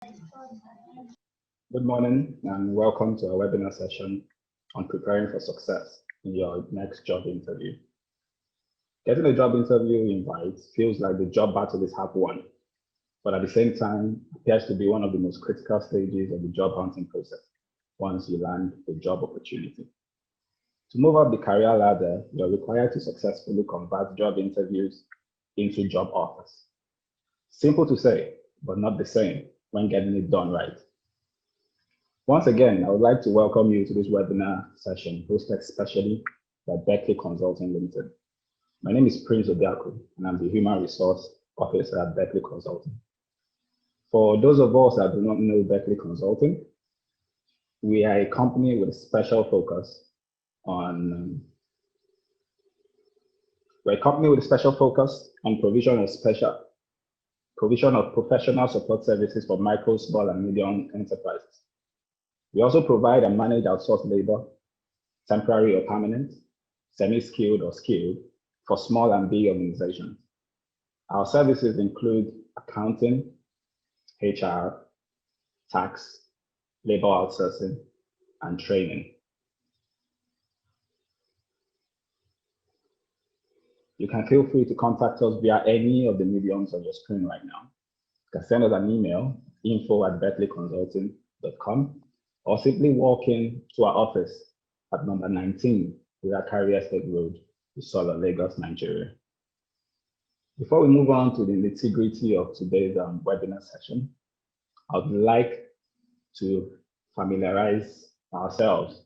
Good morning and welcome to our webinar session on preparing for success in your next job interview. Getting a job interview invite feels like the job battle is half won, but at the same time appears to be one of the most critical stages of the job hunting process once you land the job opportunity. To move up the career ladder, you're required to successfully convert job interviews into job offers. Simple to say, but not the same when getting it done right. Once again, I would like to welcome you to this webinar session hosted specially by Berkeley Consulting Limited. My name is Prince Obiaku, and I'm the Human Resource Officer at Berkeley Consulting. For those of us that do not know Berkeley Consulting, we are a company with a special focus on provision of professional support services for micro, small, and medium enterprises. We also provide and manage outsourced labor, temporary or permanent, semi-skilled or skilled, for small and big organizations. Our services include accounting, HR, tax, labor outsourcing, and training. You can feel free to contact us via any of the mediums on your screen right now. You can send us an email, info@berkeleyconsulting.com, or simply walk in to our office at number 19, Carrier Estate Road, Isola, Lagos, Nigeria. Before we move on to the nitty-gritty of today's webinar session, I would like to familiarize ourselves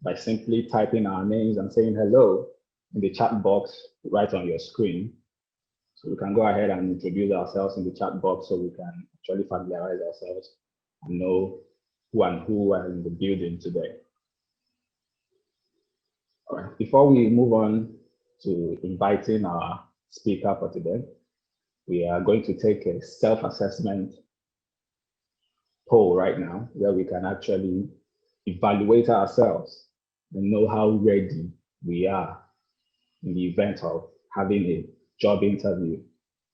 by simply typing our names and saying hello in the chat box right on your screen. So we can go ahead and introduce ourselves in the chat box so we can actually familiarize ourselves and know who and who are in the building today. All right, before we move on to inviting our speaker for today, we are going to take a self-assessment poll right now where we can actually evaluate ourselves and know how ready we are in the event of having a job interview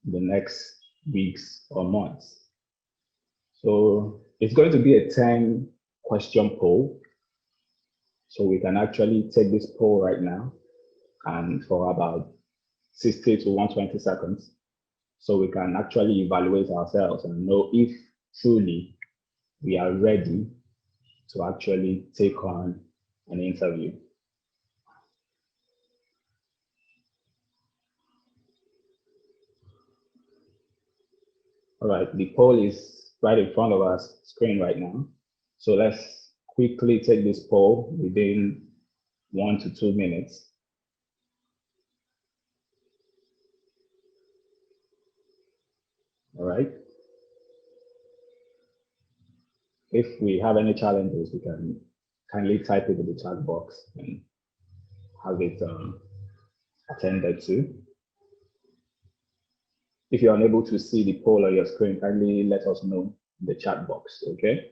in the next weeks or months. So it's going to be a 10-question poll. So we can actually take this poll right now and for about 60 to 120 seconds. So we can actually evaluate ourselves and know if truly we are ready to actually take on an interview. All right, the poll is right in front of our screen right now. So let's quickly take this poll within 1 to 2 minutes. All right. If we have any challenges, we can kindly type it in the chat box and have it attended to. If you're unable to see the poll on your screen, kindly let us know in the chat box, okay?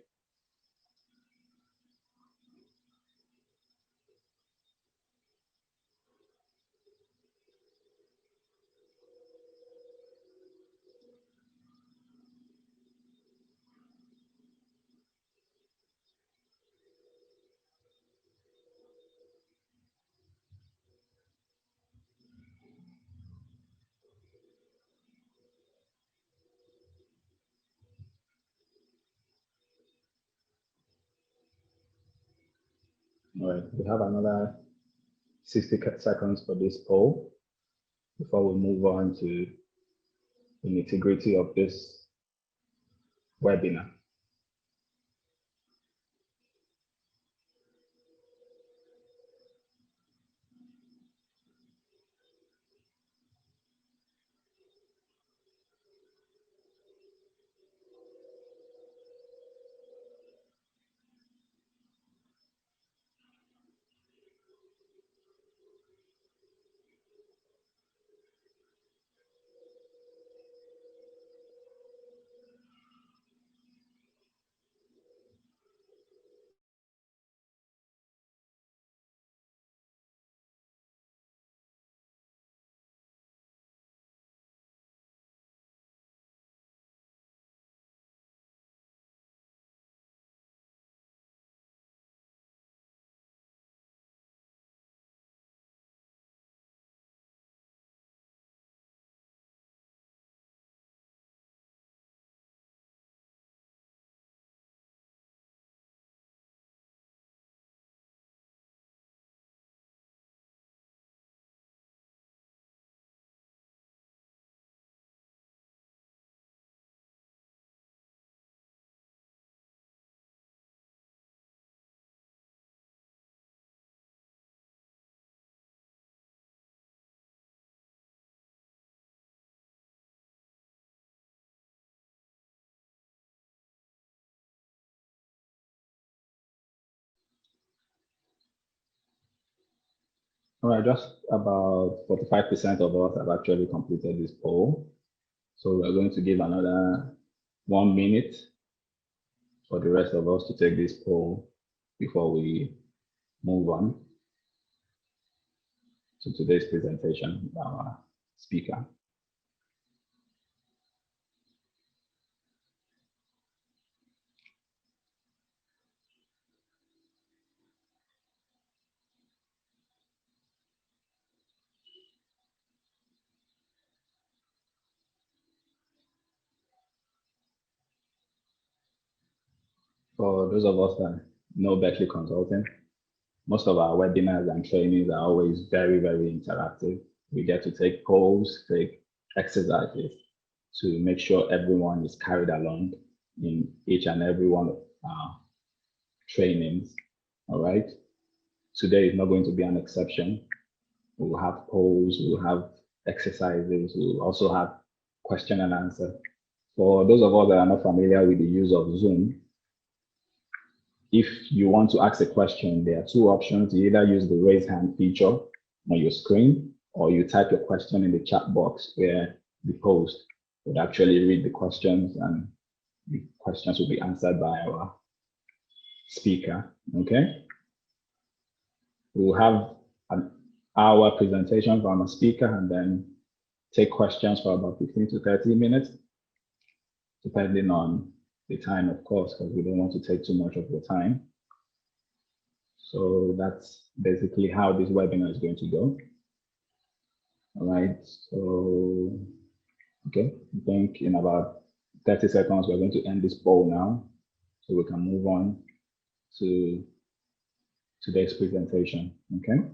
All right, we have another 60 seconds for this poll before we move on to the nitty-gritty of this webinar. All right, just about 45% of us have actually completed this poll. So we're going to give another 1 minute for the rest of us to take this poll before we move on to today's presentation with our speaker. For those of us that know Berkeley Consulting, most of our webinars and trainings are always very, very interactive. We get to take polls, take exercises to make sure everyone is carried along in each and every one of our trainings. All right. Today is not going to be an exception. We'll have polls, we'll have exercises, we'll also have question and answer. For those of us that are not familiar with the use of Zoom, if you want to ask a question, there are two options. You either use the raise hand feature on your screen, or you type your question in the chat box where the host would actually read the questions and the questions will be answered by our speaker, okay? We'll have an hour presentation from our speaker and then take questions for about 15 to 30 minutes, depending on the time, of course, because we don't want to take too much of your time. So that's basically how this webinar is going to go. All right, so, okay, I think in about 30 seconds, we're going to end this poll now, so we can move on to today's presentation, okay?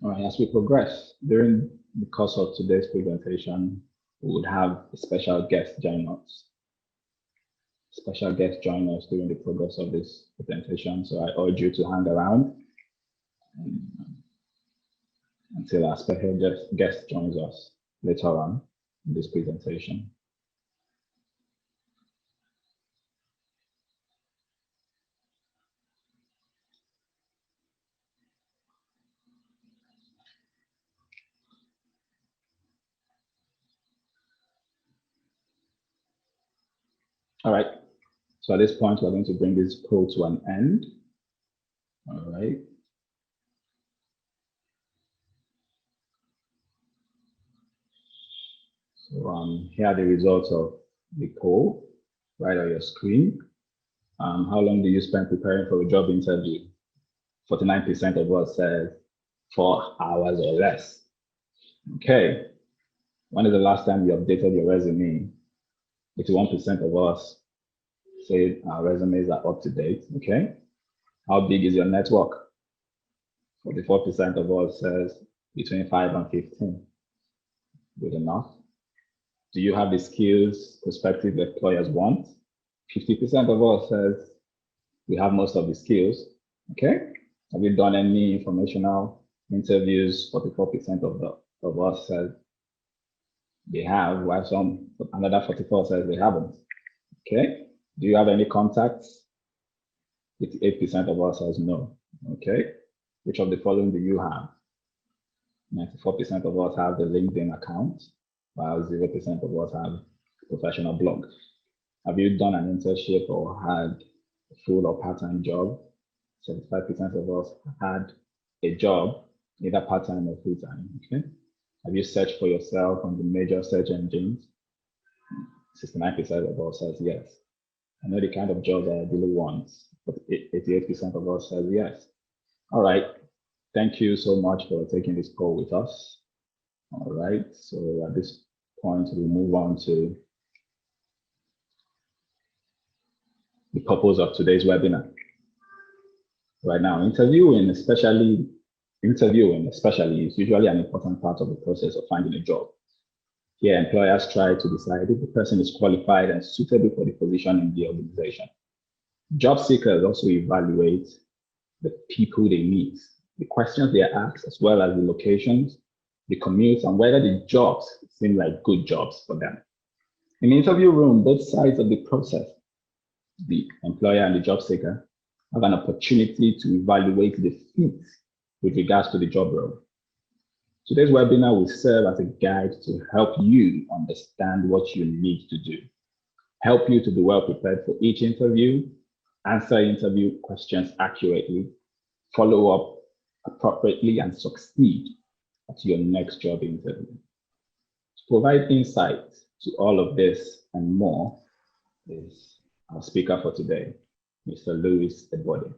All right, as we progress, during the course of today's presentation, we would have a special guest join us. Special guest join us during the progress of this presentation. So I urge you to hang around until our special guest joins us later on in this presentation. All right, so at this point, we're going to bring this poll to an end. All right. So here are the results of the poll right on your screen. How long do you spend preparing for a job interview? 49% of us said 4 hours or less. Okay. When is the last time you updated your resume? 81% of us say our resumes are up to date. Okay. How big is your network? 44% of us says between 5 and 15. Good enough. Do you have the skills prospective employers want? 50% of us says we have most of the skills. Okay. Have you done any informational interviews? 44% of us says they have, while another 44 says they haven't. Okay. Do you have any contacts? 58% of us says no. Okay. Which of the following do you have? 94% of us have the LinkedIn account, while 0% of us have a professional blog. Have you done an internship or had a full or part-time job? 75% of us had a job, either part-time or full-time. Okay. Have you searched for yourself on the major search engines? 69% of us says yes. I know the kind of job that I really want, but 88% of us says yes. All right. Thank you so much for taking this poll with us. All right. So at this point, we'll move on to the purpose of today's webinar. Right now, interviewing especially is usually an important part of the process of finding a job. Here, employers try to decide if the person is qualified and suitable for the position in the organization. Job seekers also evaluate the people they meet, the questions they ask, as well as the locations, the commutes, and whether the jobs seem like good jobs for them. In the interview room, both sides of the process, the employer and the job seeker, have an opportunity to evaluate the fit with regards to the job role. Today's webinar will serve as a guide to help you understand what you need to do, help you to be well prepared for each interview, answer interview questions accurately, follow up appropriately, and succeed at your next job interview. To provide insight to all of this and more is our speaker for today, Mr. Louis Ebode.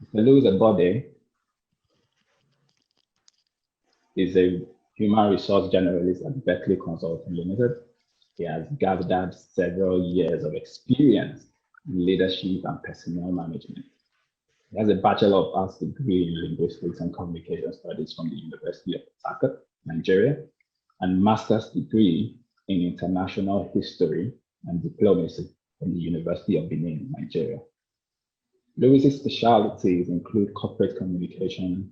Mr. Louis Ebode is a human resource generalist at Berkeley Consulting Limited. He has gathered several years of experience in leadership and personnel management. He has a Bachelor of Arts degree in Linguistics and Communication Studies from the University of Osaka, Nigeria, and Master's degree in International History and Diplomacy from the University of Benin, Nigeria. Louis's specialties include corporate communication,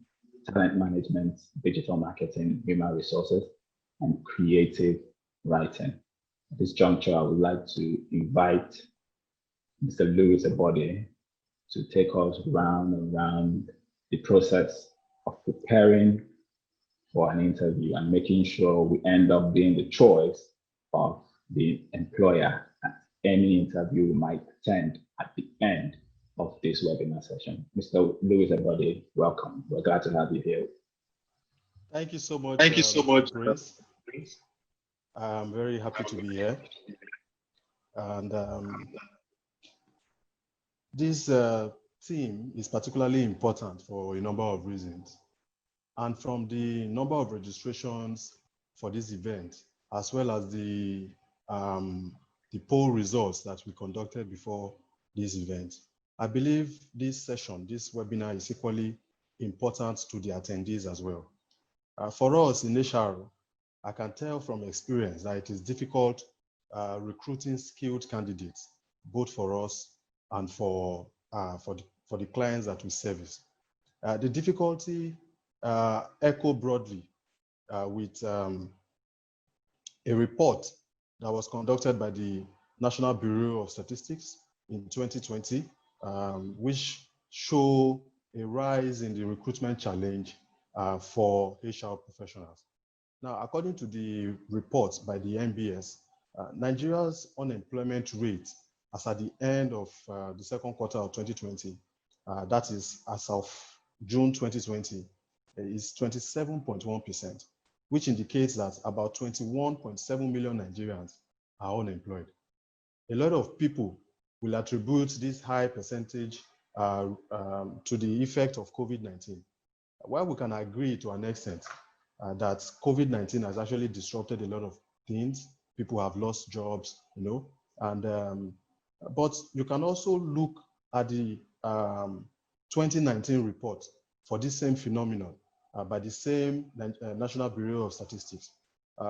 talent management, digital marketing, human resources, and creative writing. At this juncture, I would like to invite Mr. Louis Ebode to take us round and round the process of preparing for an interview and making sure we end up being the choice of the employer at any interview we might attend at the end of this webinar session. Mr. Louis Ebode, welcome. We're glad to have you here. Thank you so much. Thank you so much, Chris. I'm very happy to be here. And this theme is particularly important for a number of reasons. And from the number of registrations for this event, as well as the poll results that we conducted before this event, I believe this session, this webinar is equally important to the attendees as well. For us in HR, I can tell from experience that it is difficult recruiting skilled candidates, both for us and for the clients that we service. The difficulty echo broadly with a report that was conducted by the National Bureau of Statistics in 2020, which show a rise in the recruitment challenge for HR professionals. Now, according to the report by the NBS, Nigeria's unemployment rate as at the end of the second quarter of 2020, that is as of June 2020, is 27.1%, which indicates that about 21.7 million Nigerians are unemployed. A lot of people will attribute this high percentage to the effect of COVID-19. While we can agree to an extent that COVID-19 has actually disrupted a lot of things, people have lost jobs, and but you can also look at the 2019 report for this same phenomenon by the same National Bureau of Statistics,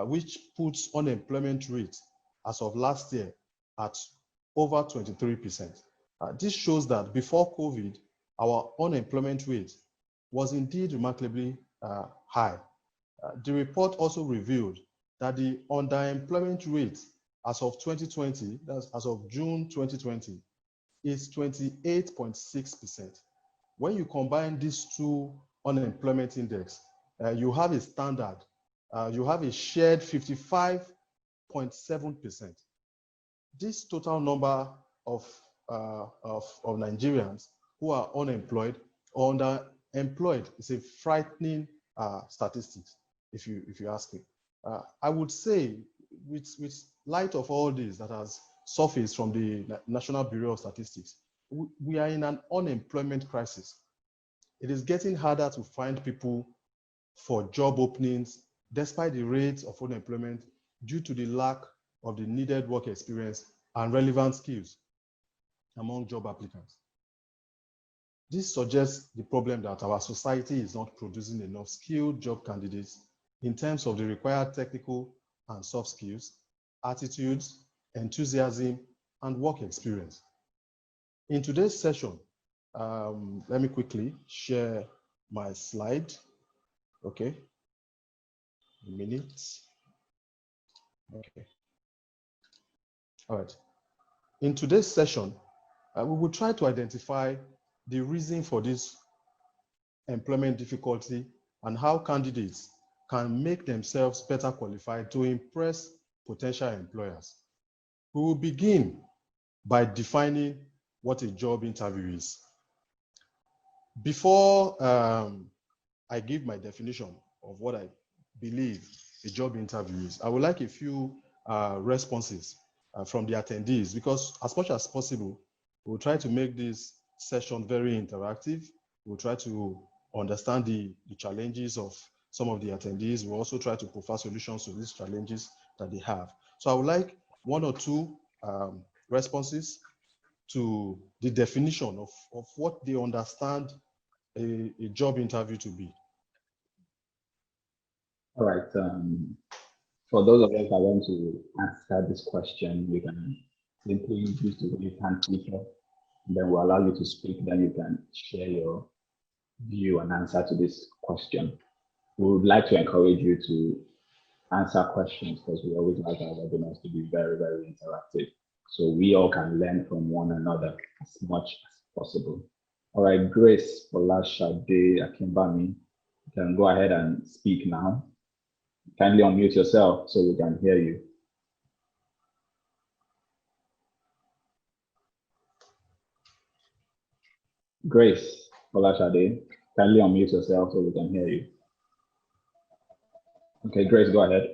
which puts unemployment rate as of last year at over 23%. This shows that before COVID, our unemployment rate was indeed remarkably high. The report also revealed that the underemployment rate as of 2020, that's as of June 2020, is 28.6%. When you combine these two unemployment index, you have a standard, you have a shared 55.7%. This total number of Nigerians who are unemployed or underemployed is a frightening statistics, if you ask me. I would say, with light of all this that has surfaced from the National Bureau of Statistics, we are in an unemployment crisis. It is getting harder to find people for job openings despite the rate of unemployment due to the lack of the needed work experience and relevant skills among job applicants. This suggests the problem that our society is not producing enough skilled job candidates in terms of the required technical and soft skills, attitudes, enthusiasm, and work experience. In today's session, let me quickly share my slide. Okay, a minute. Okay. All right. In today's session, we will try to identify the reason for this employment difficulty and how candidates can make themselves better qualified to impress potential employers. We will begin by defining what a job interview is. Before I give my definition of what I believe a job interview is, I would like a few responses from the attendees, because as much as possible, we'll try to make this session very interactive. We'll try to understand the challenges of some of the attendees. We'll also try to provide solutions to these challenges that they have. So I would like one or two responses to the definition of what they understand a job interview to be. All right. For those of us that want to answer this question, you can simply use the raise hand feature, and then we'll allow you to speak. Then you can share your view and answer to this question. We would like to encourage you to answer questions, because we always like our webinars to be very, very interactive, so we all can learn from one another as much as possible. All right, Grace Folashade Akimbami, you can go ahead and speak now. Kindly unmute yourself so we can hear you. Grace Folashade, kindly unmute yourself so we can hear you. Okay, Grace, go ahead.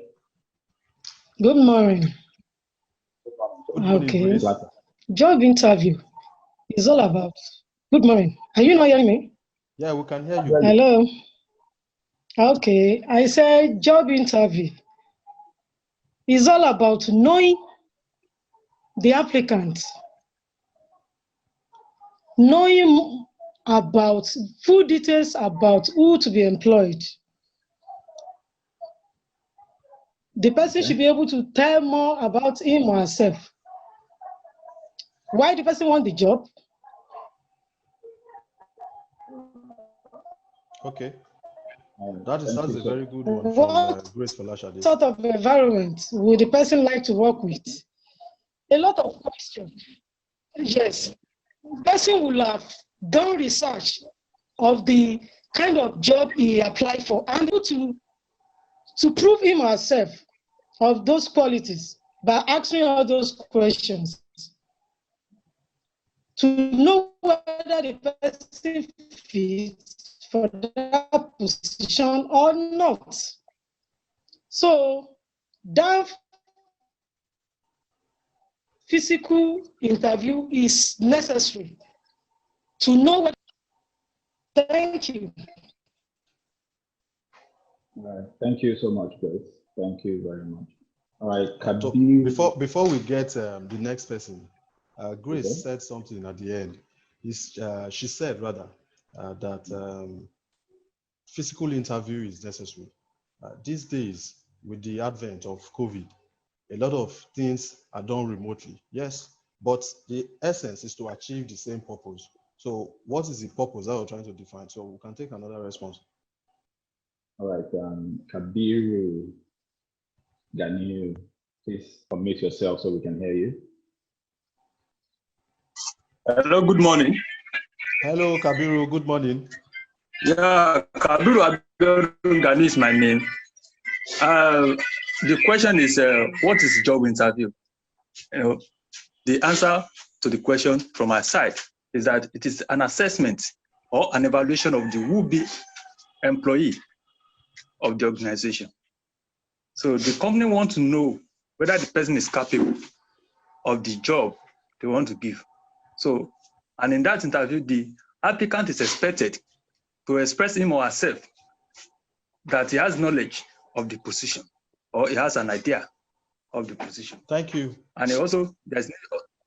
Good morning. Good morning, Okay. Grace. Job interview is all about. Good morning. Are you not hearing me? Yeah, we can hear you. Hello. Okay. I said job interview is all about knowing the applicant, knowing about full details about who to be employed. The person should be able to tell more about him or herself. Why the person want the job? Okay. That's a very good one from What Grace Folashade. sort of environment would the person like to work with? A lot of questions. Yes, the person will have done research of the kind of job he applied for and able to prove him or herself of those qualities by asking all those questions to know whether the person fits for that position or not. So that physical interview is necessary to know what. Thank you. All right. Thank you so much, Grace. Thank you very much. All right, Kabir. Before we get the next person, Grace said something at the end. She said rather that physical interview is necessary. These days, with the advent of COVID, a lot of things are done remotely. Yes, but the essence is to achieve the same purpose. So what is the purpose that we're trying to define? So we can take another response. All right, Kabiru Ganiu, please unmute yourself so we can hear you. Hello, good morning. Hello, Kabiru, good morning. Yeah, Kabiru Ganiu is my name. The question is, what is job interview? The answer to the question from my side is that it is an assessment or an evaluation of the would-be employee of the organization. So the company wants to know whether the person is capable of the job they want to give. So, and in that interview, the applicant is expected to express him or herself that he has knowledge of the position or he has an idea of the position. Thank you. And he also, there's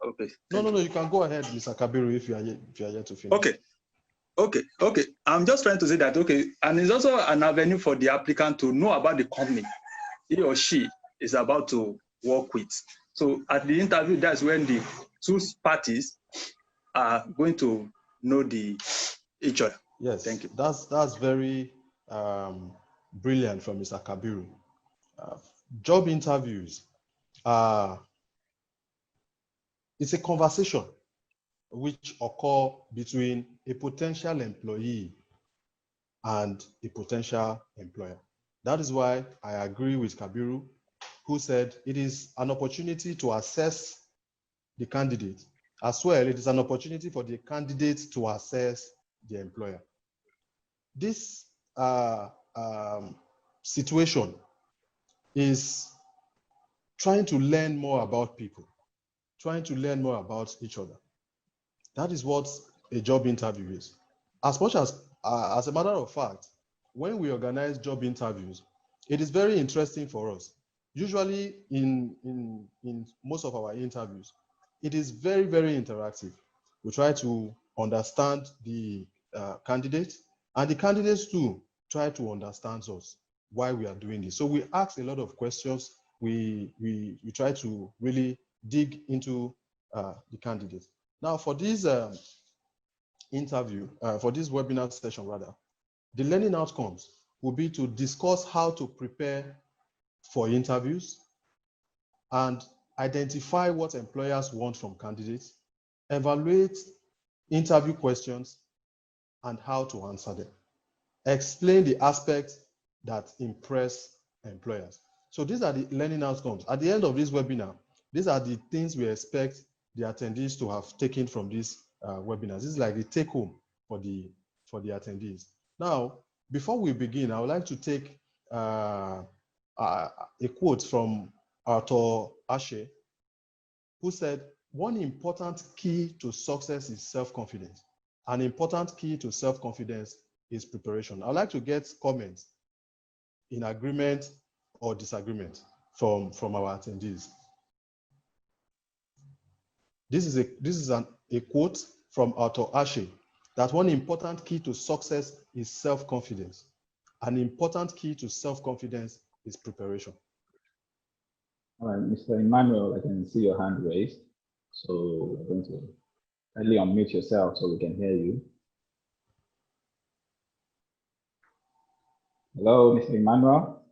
okay. No, you can go ahead, Mr. Kabiru, if you are yet to finish. Okay. I'm just trying to say that, okay, and it's also an avenue for the applicant to know about the company he or she is about to work with. So at the interview, that's when the two parties are going to know each other. Yes, Thank you. That's very brilliant from Mr. Kabiru. Job interviews it's a conversation which occur between a potential employee and a potential employer. That is why I agree with Kabiru, who said it is an opportunity to assess the candidate. As well, it is an opportunity for the candidate to assess the employer. This situation is trying to learn more about people, trying to learn more about each other. That is what a job interview is. As much as a matter of fact, when we organize job interviews, it is very interesting for us. Usually in most of our interviews, it is very, very interactive. We try to understand the candidate, and the candidates too try to understand us, why we are doing this. So we ask a lot of questions. We try to really dig into the candidate. Now, for this interview, for this webinar session rather, the learning outcomes will be to discuss how to prepare for interviews and identify what employers want from candidates, evaluate interview questions and how to answer them, explain the aspects that impress employers. So these are the learning outcomes. At the end of this webinar, these are the things we expect the attendees to have taken from this webinar. This is like the take home for the attendees. Now, before we begin, I would like to take a quote from Arthur Ashe, who said, "One important key to success is self-confidence. An important key to self-confidence is preparation." I'd like to get comments in agreement or disagreement from our attendees. This is a quote from Arthur Ashe, that one important key to success is self-confidence. An important key to self-confidence is preparation. All right, Mr. Emmanuel, I can see your hand raised. So we're going to kindly unmute yourself so we can hear you. Hello, Mr. Emmanuel.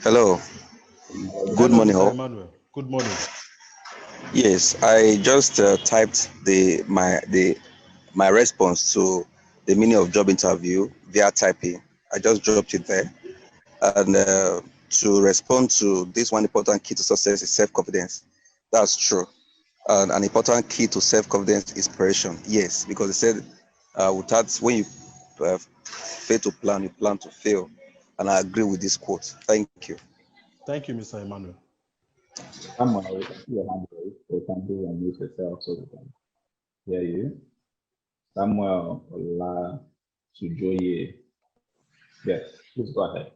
Hello. Good morning, all. Emmanuel. Good morning. Yes, I just typed my response to the meaning of job interview via typing. I just dropped it there. And to respond to this, one important key to success is self-confidence. That's true. And an important key to self-confidence is preparation. Yes, because it said when you fail to plan, you plan to fail. And I agree with this quote. Thank you. Thank you, Mr. Emmanuel. Samuel, you can see your hand raised. So can do unmute yourself so we can hear you. Samuel Ola Sujoye. Yes, please go ahead.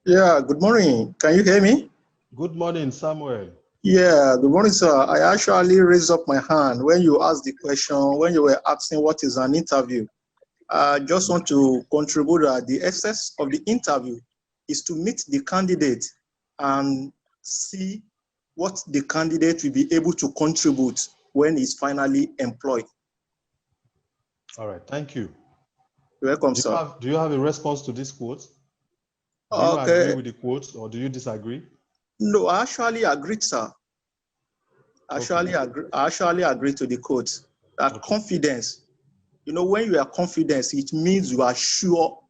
Yeah, good morning. Can you hear me? Good morning, Samuel. Yeah, good morning, sir. I actually raised up my hand when you asked the question, when you were asking what is an interview. I just want to contribute that the essence of the interview is to meet the candidate and see what the candidate will be able to contribute when he's finally employed. All right, thank you. You're welcome, sir. Do you have a response to this quote? Do you agree with the quote or do you disagree? No, I actually agreed, sir. I actually agree to the quote. That confidence, you know, when you are confident, it means you are sure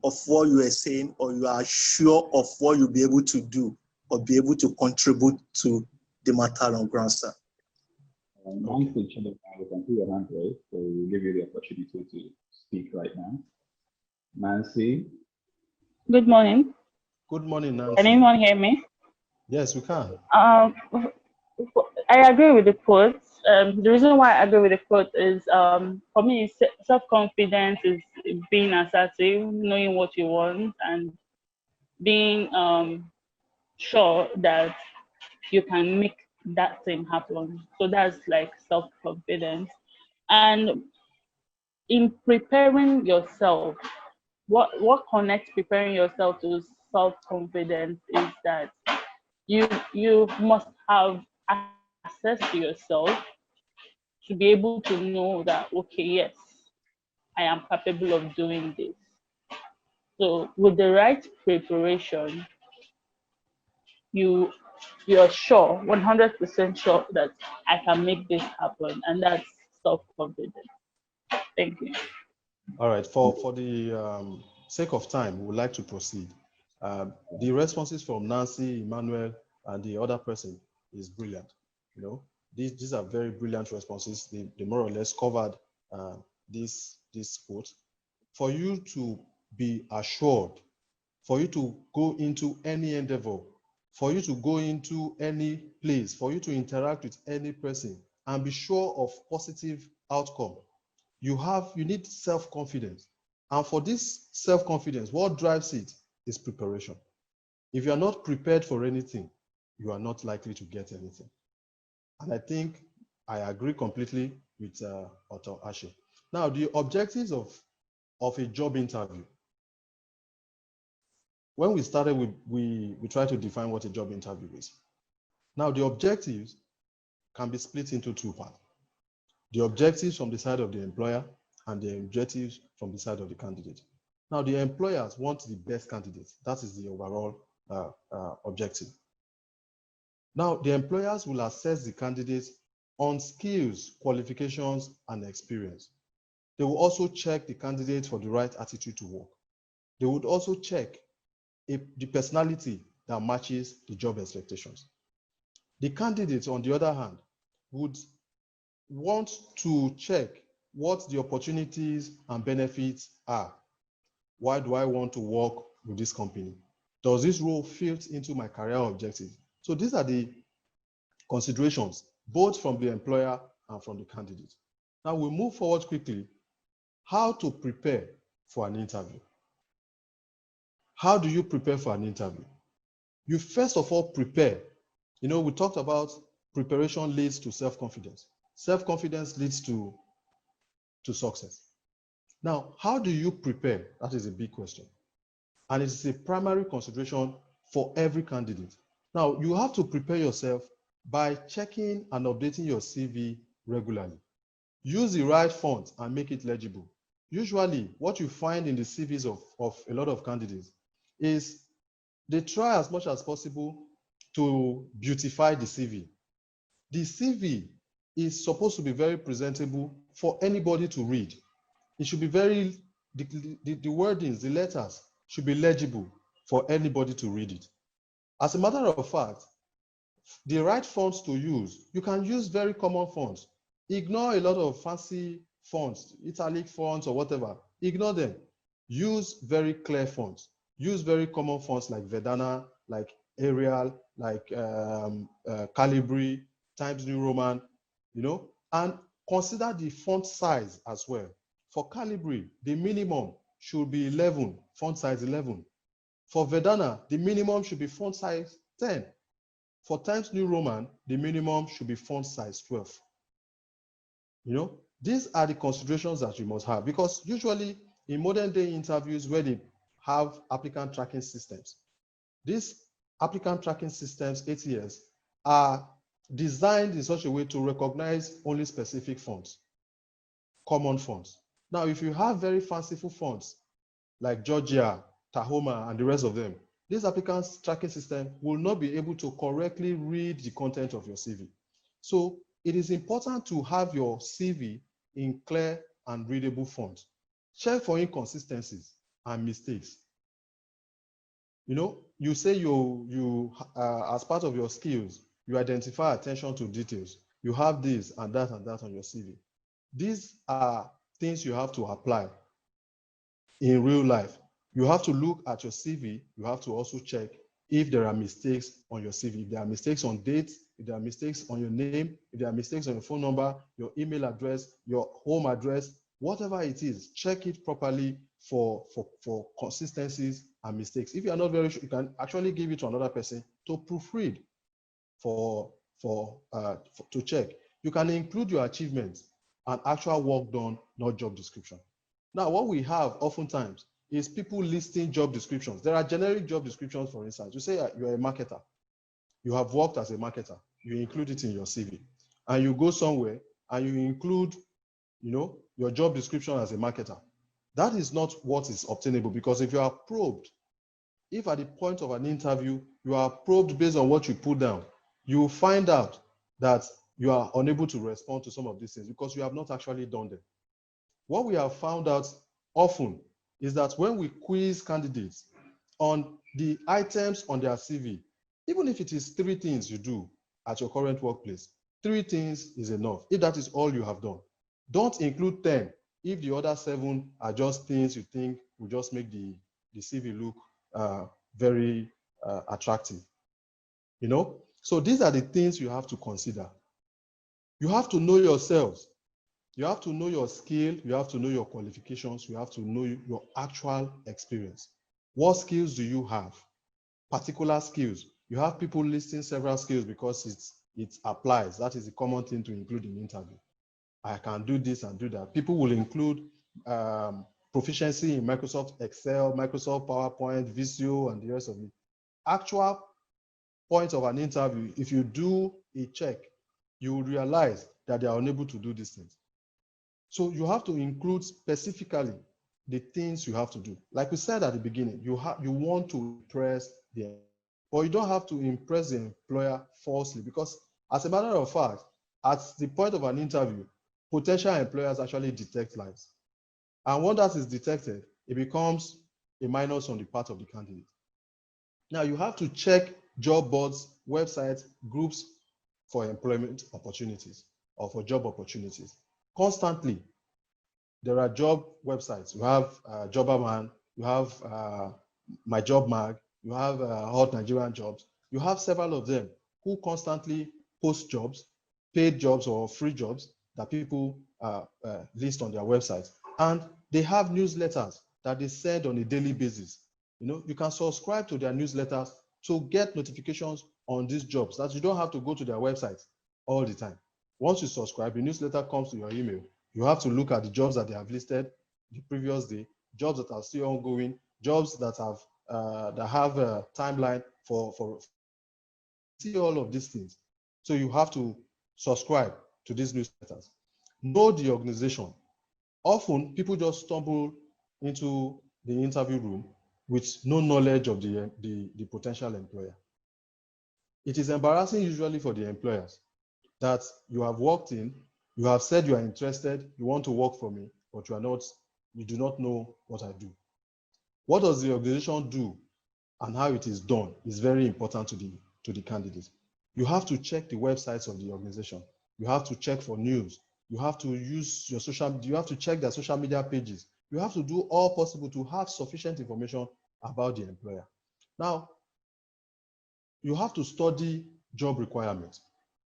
of what you are saying, or you are sure of what you'll be able to do or be able to contribute to the matter on ground, sir. Nancy, you can see your hand raised, so we'll give you the opportunity to speak right now. Nancy. Good morning. Good morning, Nancy. Can anyone hear me? Yes, we can. I agree with the quote. The reason why I agree with the quote is, for me, self-confidence is being assertive, knowing what you want, and being sure that you can make that thing happen. So that's like self-confidence. And in preparing yourself, what connects preparing yourself to self-confidence is that you must have assess to yourself to be able to know that, okay, yes, I am capable of doing this. So with the right preparation, you're sure, 100% sure that I can make this happen, and that's self-confidence. Thank you. All right, for the sake of time, we would like to proceed. The responses from Nancy, Emmanuel, and the other person is brilliant. You know, these are very brilliant responses. They more or less covered this quote. For you to be assured, for you to go into any endeavor, for you to go into any place, for you to interact with any person and be sure of positive outcome, you need self-confidence. And for this self-confidence, what drives it is preparation. If you are not prepared for anything, you are not likely to get anything. And I think I agree completely with Otto Ashe. Now, the objectives of a job interview. When we started, we tried to define what a job interview is. Now, the objectives can be split into two parts. The objectives from the side of the employer and the objectives from the side of the candidate. Now, the employers want the best candidates. That is the overall objective. Now, the employers will assess the candidates on skills, qualifications, and experience. They will also check the candidate for the right attitude to work. They would also check the personality that matches the job expectations. The candidate, on the other hand, would want to check what the opportunities and benefits are. Why do I want to work with this company? Does this role fit into my career objectives? So these are the considerations, both from the employer and from the candidate. Now we'll move forward quickly. How to prepare for an interview. How do you prepare for an interview? You first of all prepare. You know, we talked about preparation leads to self-confidence. Self-confidence leads to success. Now, how do you prepare? That is a big question. And it's a primary consideration for every candidate. Now, you have to prepare yourself by checking and updating your CV regularly. Use the right font and make it legible. Usually, what you find in the CVs of a lot of candidates is they try as much as possible to beautify the CV. The CV is supposed to be very presentable for anybody to read. It should be very, the wordings, the letters should be legible for anybody to read it. As a matter of fact, the right fonts to use, you can use very common fonts. Ignore a lot of fancy fonts, italic fonts or whatever. Ignore them. Use very clear fonts. Use very common fonts like Vedana, like Arial, like Calibri, Times New Roman, you know, and consider the font size as well. For Calibri, the minimum should be 11, font size 11. For Vedana, the minimum should be font size 10. For Times New Roman, the minimum should be font size 12. You know, these are the considerations that you must have, because usually in modern day interviews where they have applicant tracking systems, these applicant tracking systems, ATS, are designed in such a way to recognize only specific fonts, common fonts. Now, if you have very fanciful fonts like Georgia, Tahoma, and the rest of them, this applicant tracking system will not be able to correctly read the content of your CV. So it is important to have your CV in clear and readable font. Check for inconsistencies and mistakes. You know, you say you as part of your skills, you identify attention to details. You have this and that on your CV. These are things you have to apply in real life. You have to look at your CV. You have to also check if there are mistakes on your CV. If there are mistakes on dates, if there are mistakes on your name, if there are mistakes on your phone number, your email address, your home address, whatever it is, check it properly for consistencies and mistakes. If you are not very sure, you can actually give it to another person to proofread to check. You can include your achievements and actual work done, not job description. Now, what we have oftentimes is people listing job descriptions. There are generic job descriptions, for instance. You say you're a marketer. You have worked as a marketer. You include it in your CV. and you go somewhere and you include, your job description as a marketer, that is not what is obtainable, because if you are probed, if at the point of an interview, you are probed based on what you put down, you will find out that you are unable to respond to some of these things because you have not actually done them. What we have found out often is that when we quiz candidates on the items on their CV, even if it is 3 things you do at your current workplace, 3 things is enough. If that is all you have done, don't include 10 if the other 7 are just things you think will just make the CV look very attractive. So these are the things you have to consider. You have to know yourselves. You have to know your skill. You have to know your qualifications. You have to know your actual experience. What skills do you have? Particular skills. You have people listing several skills because it applies. That is a common thing to include in interview. I can do this and do that. People will include proficiency in Microsoft Excel, Microsoft PowerPoint, Visio, and the rest of it. Actual point of an interview, if you do a check, you will realize that they are unable to do these things. So you have to include specifically the things you have to do. Like we said at the beginning, you want to impress the employer, but you don't have to impress the employer falsely, because as a matter of fact, at the point of an interview, potential employers actually detect lies. And when that is detected, it becomes a minus on the part of the candidate. Now you have to check job boards, websites, groups for employment opportunities or for job opportunities. Constantly, there are job websites. You have Jobberman, you have My Job Mag, you have Hot Nigerian Jobs. You have several of them who constantly post jobs, paid jobs or free jobs that people list on their websites. And they have newsletters that they send on a daily basis. You can subscribe to their newsletters to get notifications on these jobs, that you don't have to go to their website all the time. Once you subscribe, the newsletter comes to your email. You have to look at the jobs that they have listed the previous day, jobs that are still ongoing, jobs that have a timeline for see all of these things. So you have to subscribe to these newsletters. Know the organization. Often people just stumble into the interview room with no knowledge of the potential employer. It is embarrassing usually for the employers that you have walked in, you have said you are interested, you want to work for me, but you do not know what I do. What does the organization do and how it is done is very important to the candidate. You have to check the websites of the organization. You have to check for news. You have to use your you have to check their social media pages. You have to do all possible to have sufficient information about the employer. Now, you have to study job requirements,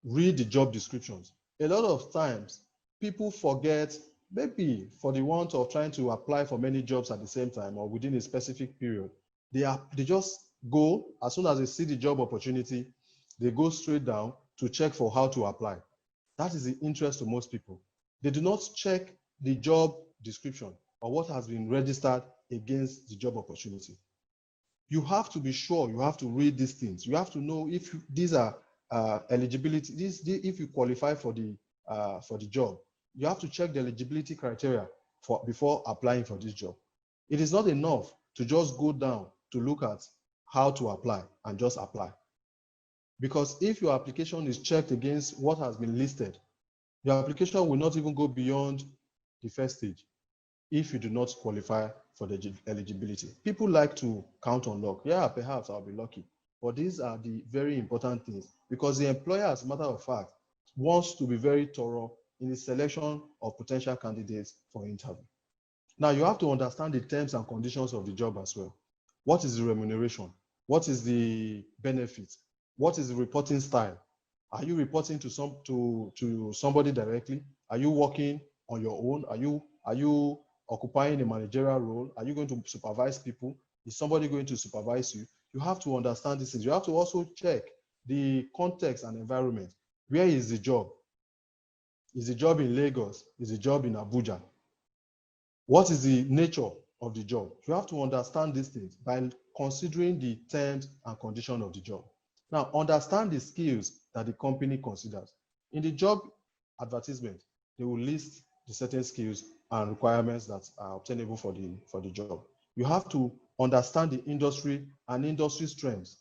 read the job descriptions. A lot of times, people forget, maybe for the want of trying to apply for many jobs at the same time or within a specific period, they just go, as soon as they see the job opportunity, they go straight down to check for how to apply. That is the interest to most people. They do not check the job description or what has been registered against the job opportunity. You have to be sure, you have to read these things. You have to know if these are eligibility, if you qualify for the job. You have to check the eligibility criteria before applying for this job. It is not enough to just go down to look at how to apply and just apply. Because if your application is checked against what has been listed, your application will not even go beyond the first stage if you do not qualify for the eligibility. People like to count on luck. Yeah, perhaps I'll be lucky. But these are the very important things, because the employer, as a matter of fact, wants to be very thorough in the selection of potential candidates for interview. Now, you have to understand the terms and conditions of the job as well. What is the remuneration? What is the benefit? What is the reporting style? Are you reporting to somebody directly? Are you working on your own? Are you occupying a managerial role? Are you going to supervise people? Is somebody going to supervise you? You have to understand these things. You have to also check the context and environment. Where is the job? Is the job in Lagos? Is the job in Abuja? What is the nature of the job? You have to understand these things by considering the terms and conditions of the job. Now, understand the skills that the company considers. In the job advertisement, they will list the certain skills and requirements that are obtainable for the job. You have to understand the industry and industry strengths.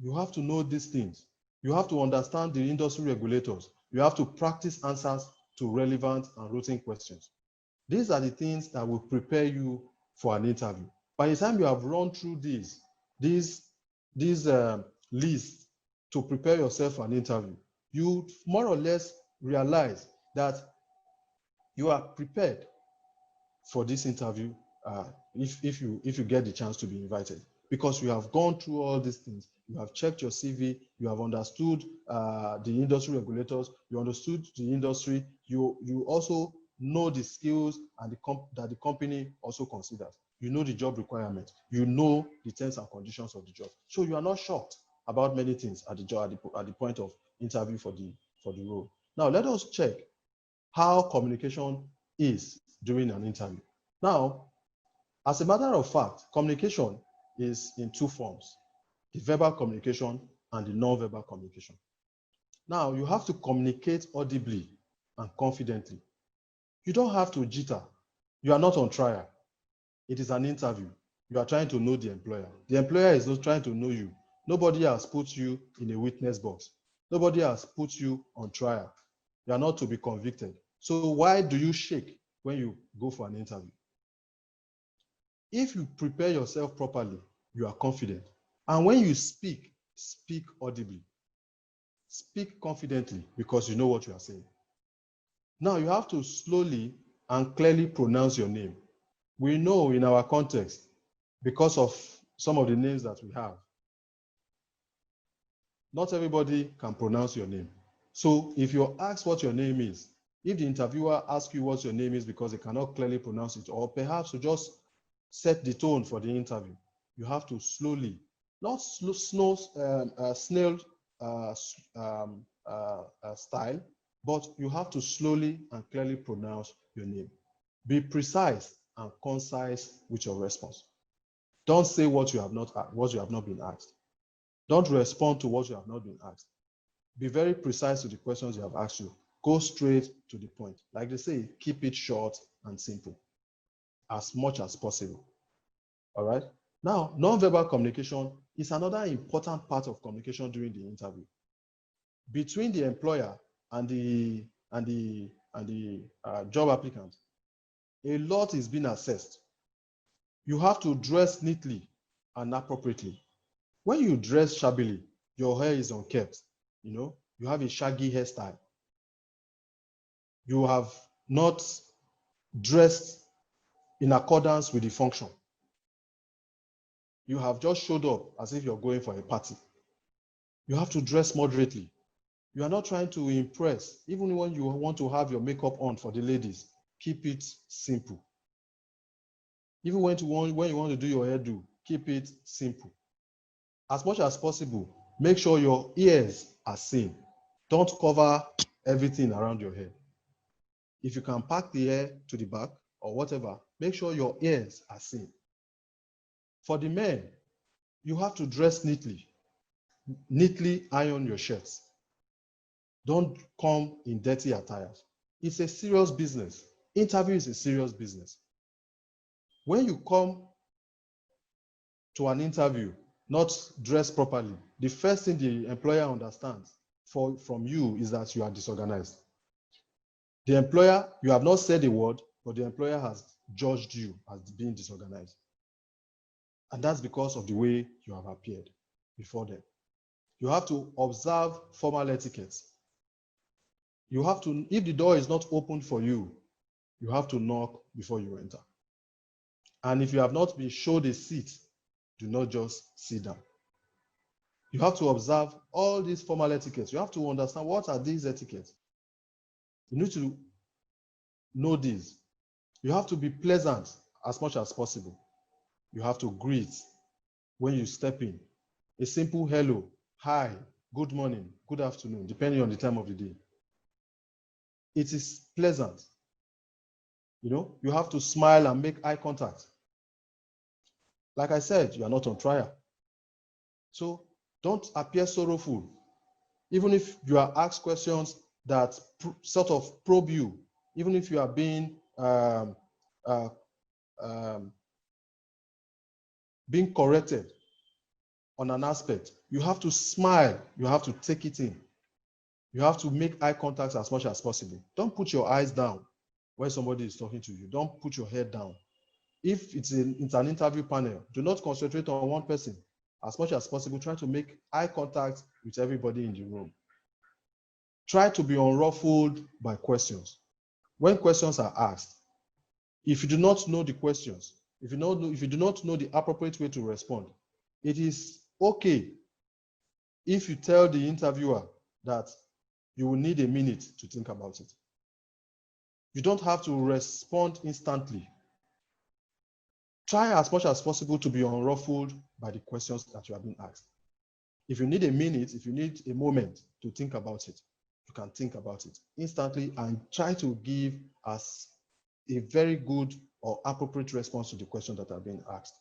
You have to know these things. You have to understand the industry regulators. You have to practice answers to relevant and routine questions. These are the things that will prepare you for an interview. By the time you have run through these lists to prepare yourself for an interview, you more or less realize that you are prepared for this interview if you get the chance to be invited, because you have gone through all these things. You have checked your CV, you have understood the industry regulators, you understood the industry, you also know the skills and that the company also considers. You know the job requirements, you know the terms and conditions of the job. So you are not shocked about many things at the point of interview for the role. Now let us check how communication is during an interview. Now, as a matter of fact, communication is in two forms: the verbal communication and the non-verbal communication. Now, you have to communicate audibly and confidently. You don't have to jitter. You are not on trial. It is an interview. You are trying to know the employer. The employer is not trying to know you. Nobody has put you in a witness box. Nobody has put you on trial. You are not to be convicted. So why do you shake when you go for an interview? If you prepare yourself properly, you are confident. And when you speak, speak audibly. Speak confidently because you know what you are saying. Now you have to slowly and clearly pronounce your name. We know in our context, because of some of the names that we have, not everybody can pronounce your name. So if you're asked what your name is, if the interviewer asks you what your name is because they cannot clearly pronounce it, or perhaps to just set the tone for the interview, you have to slowly, not snail style, but you have to slowly and clearly pronounce your name. Be precise and concise with your response. Don't say what you have not been asked. Don't respond to what you have not been asked. Be very precise with the questions you have asked you. Go straight to the point. Like they say, keep it short and simple as much as possible. All right? Now, non-verbal communication is another important part of communication during the interview. Between the employer and the job applicant, a lot is being assessed. You have to dress neatly and appropriately. When you dress shabbily, your hair is unkempt, you have a shaggy hairstyle. You have not dressed in accordance with the function. You have just showed up as if you're going for a party. You have to dress moderately. You are not trying to impress. Even when you want to have your makeup on for the ladies, keep it simple. Even when you want to do your hairdo, keep it simple. As much as possible, make sure your ears are seen. Don't cover everything around your head. If you can pack the hair to the back or whatever, make sure your ears are seen. For the men, you have to dress neatly. Neatly iron your shirts. Don't come in dirty attires. It's a serious business. Interview is a serious business. When you come to an interview not dressed properly, the first thing the employer understands from you is that you are disorganized. The employer, you have not said a word, but the employer has judged you as being disorganized. And that's because of the way you have appeared before them. You have to observe formal etiquette. You have to, if the door is not open for you, you have to knock before you enter. And if you have not been showed a seat, do not just sit down. You have to observe all these formal etiquettes. You have to understand what are these etiquettes. You need to know these. You have to be pleasant as much as possible. You have to greet when you step in. A simple hello, hi, good morning, good afternoon, depending on the time of the day. It is pleasant. You have to smile and make eye contact. Like I said, you are not on trial. So don't appear sorrowful. Even if you are asked questions that sort of probe you, even if you are being being corrected on an aspect, you have to smile, you have to take it in. You have to make eye contact as much as possible. Don't put your eyes down when somebody is talking to you. Don't put your head down. If it's an interview panel, do not concentrate on one person. As much as possible, try to make eye contact with everybody in the room. Try to be unruffled by questions. When questions are asked, if you do not know the questions, if you do not know the appropriate way to respond, it is okay if you tell the interviewer that you will need a minute to think about it. You don't have to respond instantly. Try as much as possible to be unruffled by the questions that you have been asked. If you need a minute, if you need a moment to think about it, you can think about it instantly and try to give us a very good or appropriate response to the questions that are being asked.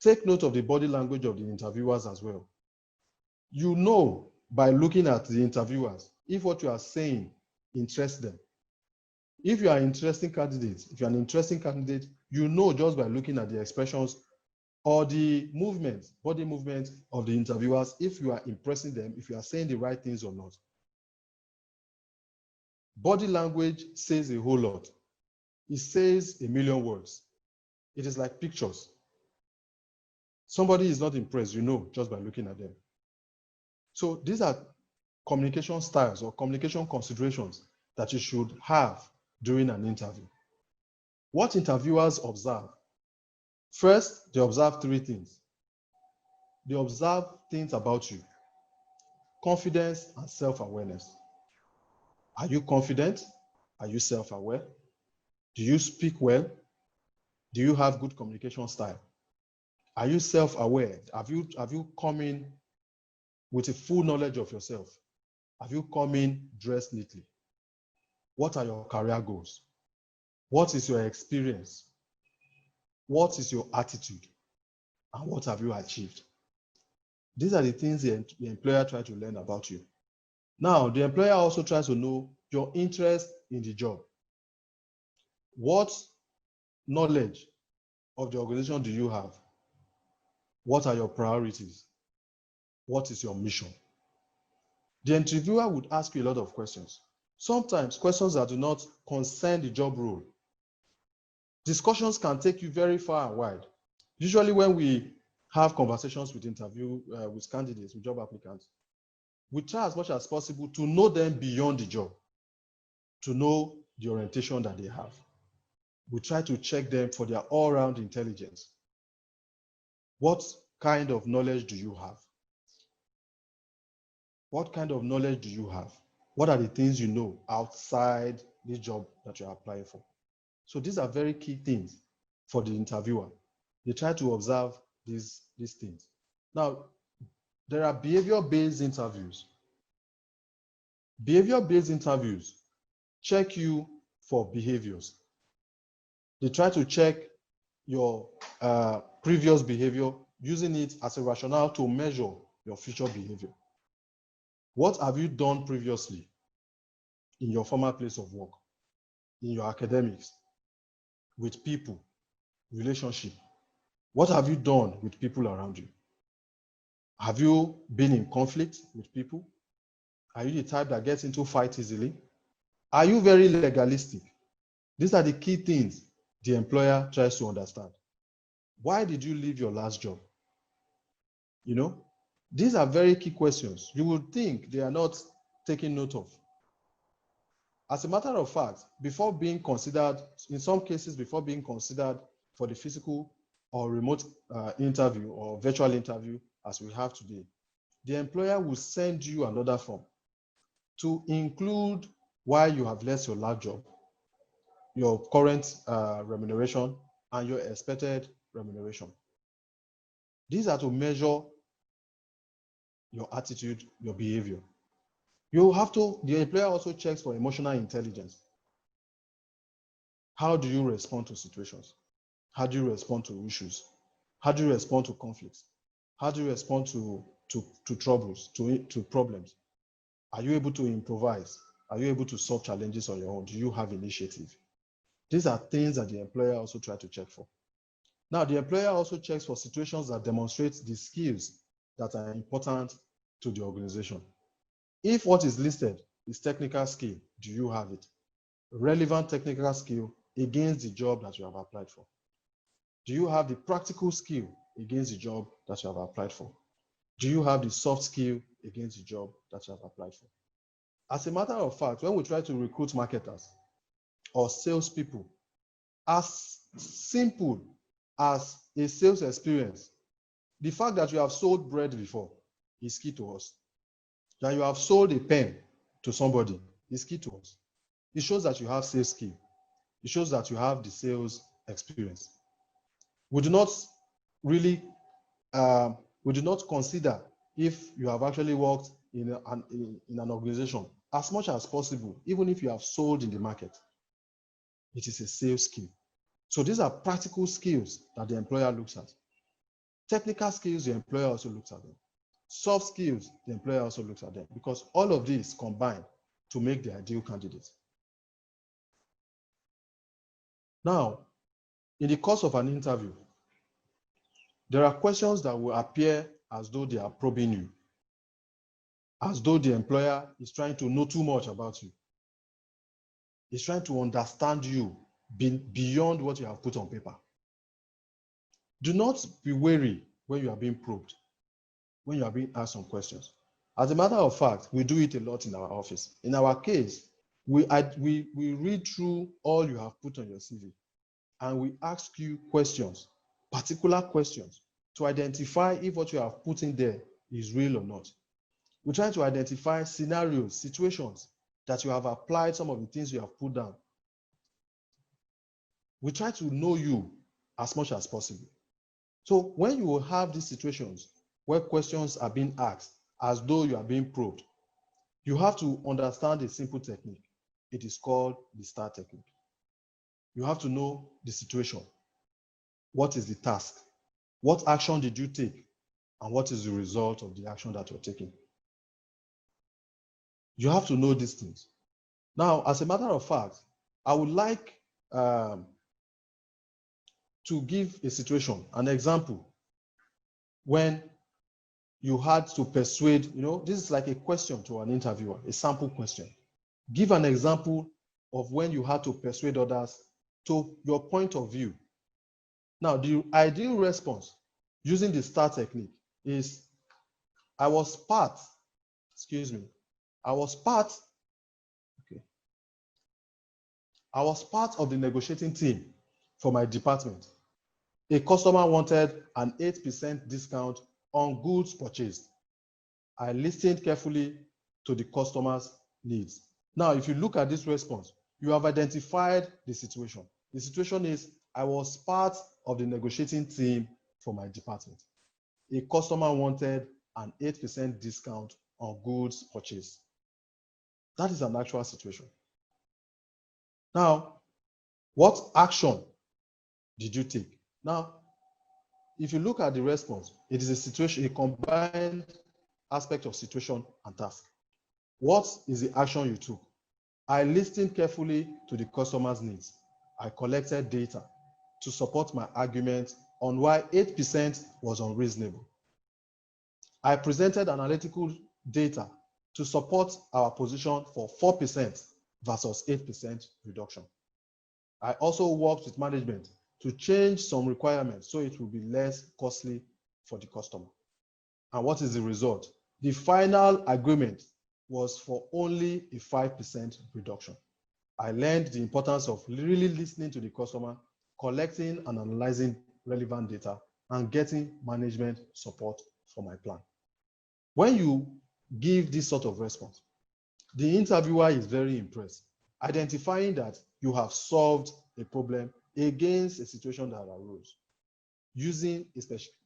Take note of the body language of the interviewers as well. You know by looking at the interviewers if what you are saying interests them. If you are an interesting candidate, you know just by looking at the expressions or the movement, body movement of the interviewers, if you are impressing them, if you are saying the right things or not. Body language says a whole lot. It says a million words. It is like pictures. Somebody is not impressed, you know, just by looking at them. So these are communication styles or communication considerations that you should have during an interview. What interviewers observe? First, they observe three things. They observe things about you: confidence and self-awareness. Are you confident? Are you self-aware? Do you speak well? Do you have good communication style? Are you self-aware? Have you come in with a full knowledge of yourself? Have you come in dressed neatly? What are your career goals? What is your experience? What is your attitude? And what have you achieved? These are the things the employer tries to learn about you. Now, the employer also tries to know your interest in the job. What knowledge of the organization do you have? What are your priorities? What is your mission? The interviewer would ask you a lot of questions. Sometimes questions that do not concern the job role. Discussions can take you very far and wide. Usually when we have conversations with with candidates, with job applicants, we try as much as possible to know them beyond the job, to know the orientation that they have. We try to check them for their all-round intelligence. What kind of knowledge do you have? What kind of knowledge do you have? What are the things you know outside this job that you're applying for? So these are very key things for the interviewer. They try to observe these things. Now, there are behavior-based interviews. Behavior-based interviews check you for behaviors. They try to check your previous behavior, using it as a rationale to measure your future behavior. What have you done previously in your former place of work, in your academics, with people, relationship? What have you done with people around you? Have you been in conflict with people? Are you the type that gets into fights easily? Are you very legalistic? These are the key things the employer tries to understand. Why did you leave your last job? You know, these are very key questions. You would think they are not taken note of. As a matter of fact, before being considered, in some cases, before being considered for the physical or remote interview or virtual interview as we have today, the employer will send you another form to include why you have left your last job, your current remuneration, and your expected remuneration. These are to measure your attitude, your behavior. The employer also checks for emotional intelligence. How do you respond to situations? How do you respond to issues? How do you respond to conflicts? How do you respond to troubles, to problems? Are you able to improvise? Are you able to solve challenges on your own? Do you have initiative? These are things that the employer also tries to check for. Now, the employer also checks for situations that demonstrate the skills that are important to the organization. If what is listed is technical skill, do you have it? Relevant technical skill against the job that you have applied for. Do you have the practical skill against the job that you have applied for? Do you have the soft skill against the job that you have applied for? As a matter of fact, when we try to recruit marketers or salespeople, as simple as a sales experience, the fact that you have sold bread before is key to us. That you have sold a pen to somebody is key to us. It shows that you have sales skill. It shows that you have the sales experience. We do not really, we do not consider if you have actually worked in an organization as much as possible, even if you have sold in the market. It is a sales skill. So these are practical skills that the employer looks at. Technical skills, the employer also looks at them. Soft skills, the employer also looks at them, because all of these combine to make the ideal candidate. Now, in the course of an interview, there are questions that will appear as though they are probing you, as though the employer is trying to know too much about you. He's trying to understand you beyond what you have put on paper. Do not be wary when you are being probed, when you are being asked some questions. As a matter of fact, we do it a lot in our office. In our case, we read through all you have put on your CV, and we ask you questions, particular questions, to identify if what you have put in there is real or not. We try to identify scenarios, situations that you have applied some of the things you have put down. We try to know you as much as possible. So when you will have these situations where questions are being asked as though you are being probed, you have to understand a simple technique. It is called the STAR technique. You have to know the situation. What is the task? What action did you take? And what is the result of the action that you're taking? You have to know these things. Now, as a matter of fact, I would like to give a situation, an example, when you had to persuade, this is like a question to an interviewer, a sample question. Give an example of when you had to persuade others to your point of view. Now, the ideal response using the STAR technique is, I was part of the negotiating team for my department. A customer wanted an 8% discount on goods purchased. I listened carefully to the customer's needs. Now, if you look at this response, you have identified the situation. The situation is, I was part of the negotiating team for my department. A customer wanted an 8% discount on goods purchased. That is an actual situation. Now, what action did you take? Now, if you look at the response, it is a situation, a combined aspect of situation and task. What is the action you took? I listened carefully to the customer's needs. I collected data to support my argument on why 8% was unreasonable. I presented analytical data to support our position for 4% versus 8% reduction. I also worked with management to change some requirements so it will be less costly for the customer. And what is the result? The final agreement was for only a 5% reduction. I learned the importance of really listening to the customer, collecting and analyzing relevant data, and getting management support for my plan. When you give this sort of response, the interviewer is very impressed, identifying that you have solved a problem against a situation that arose, using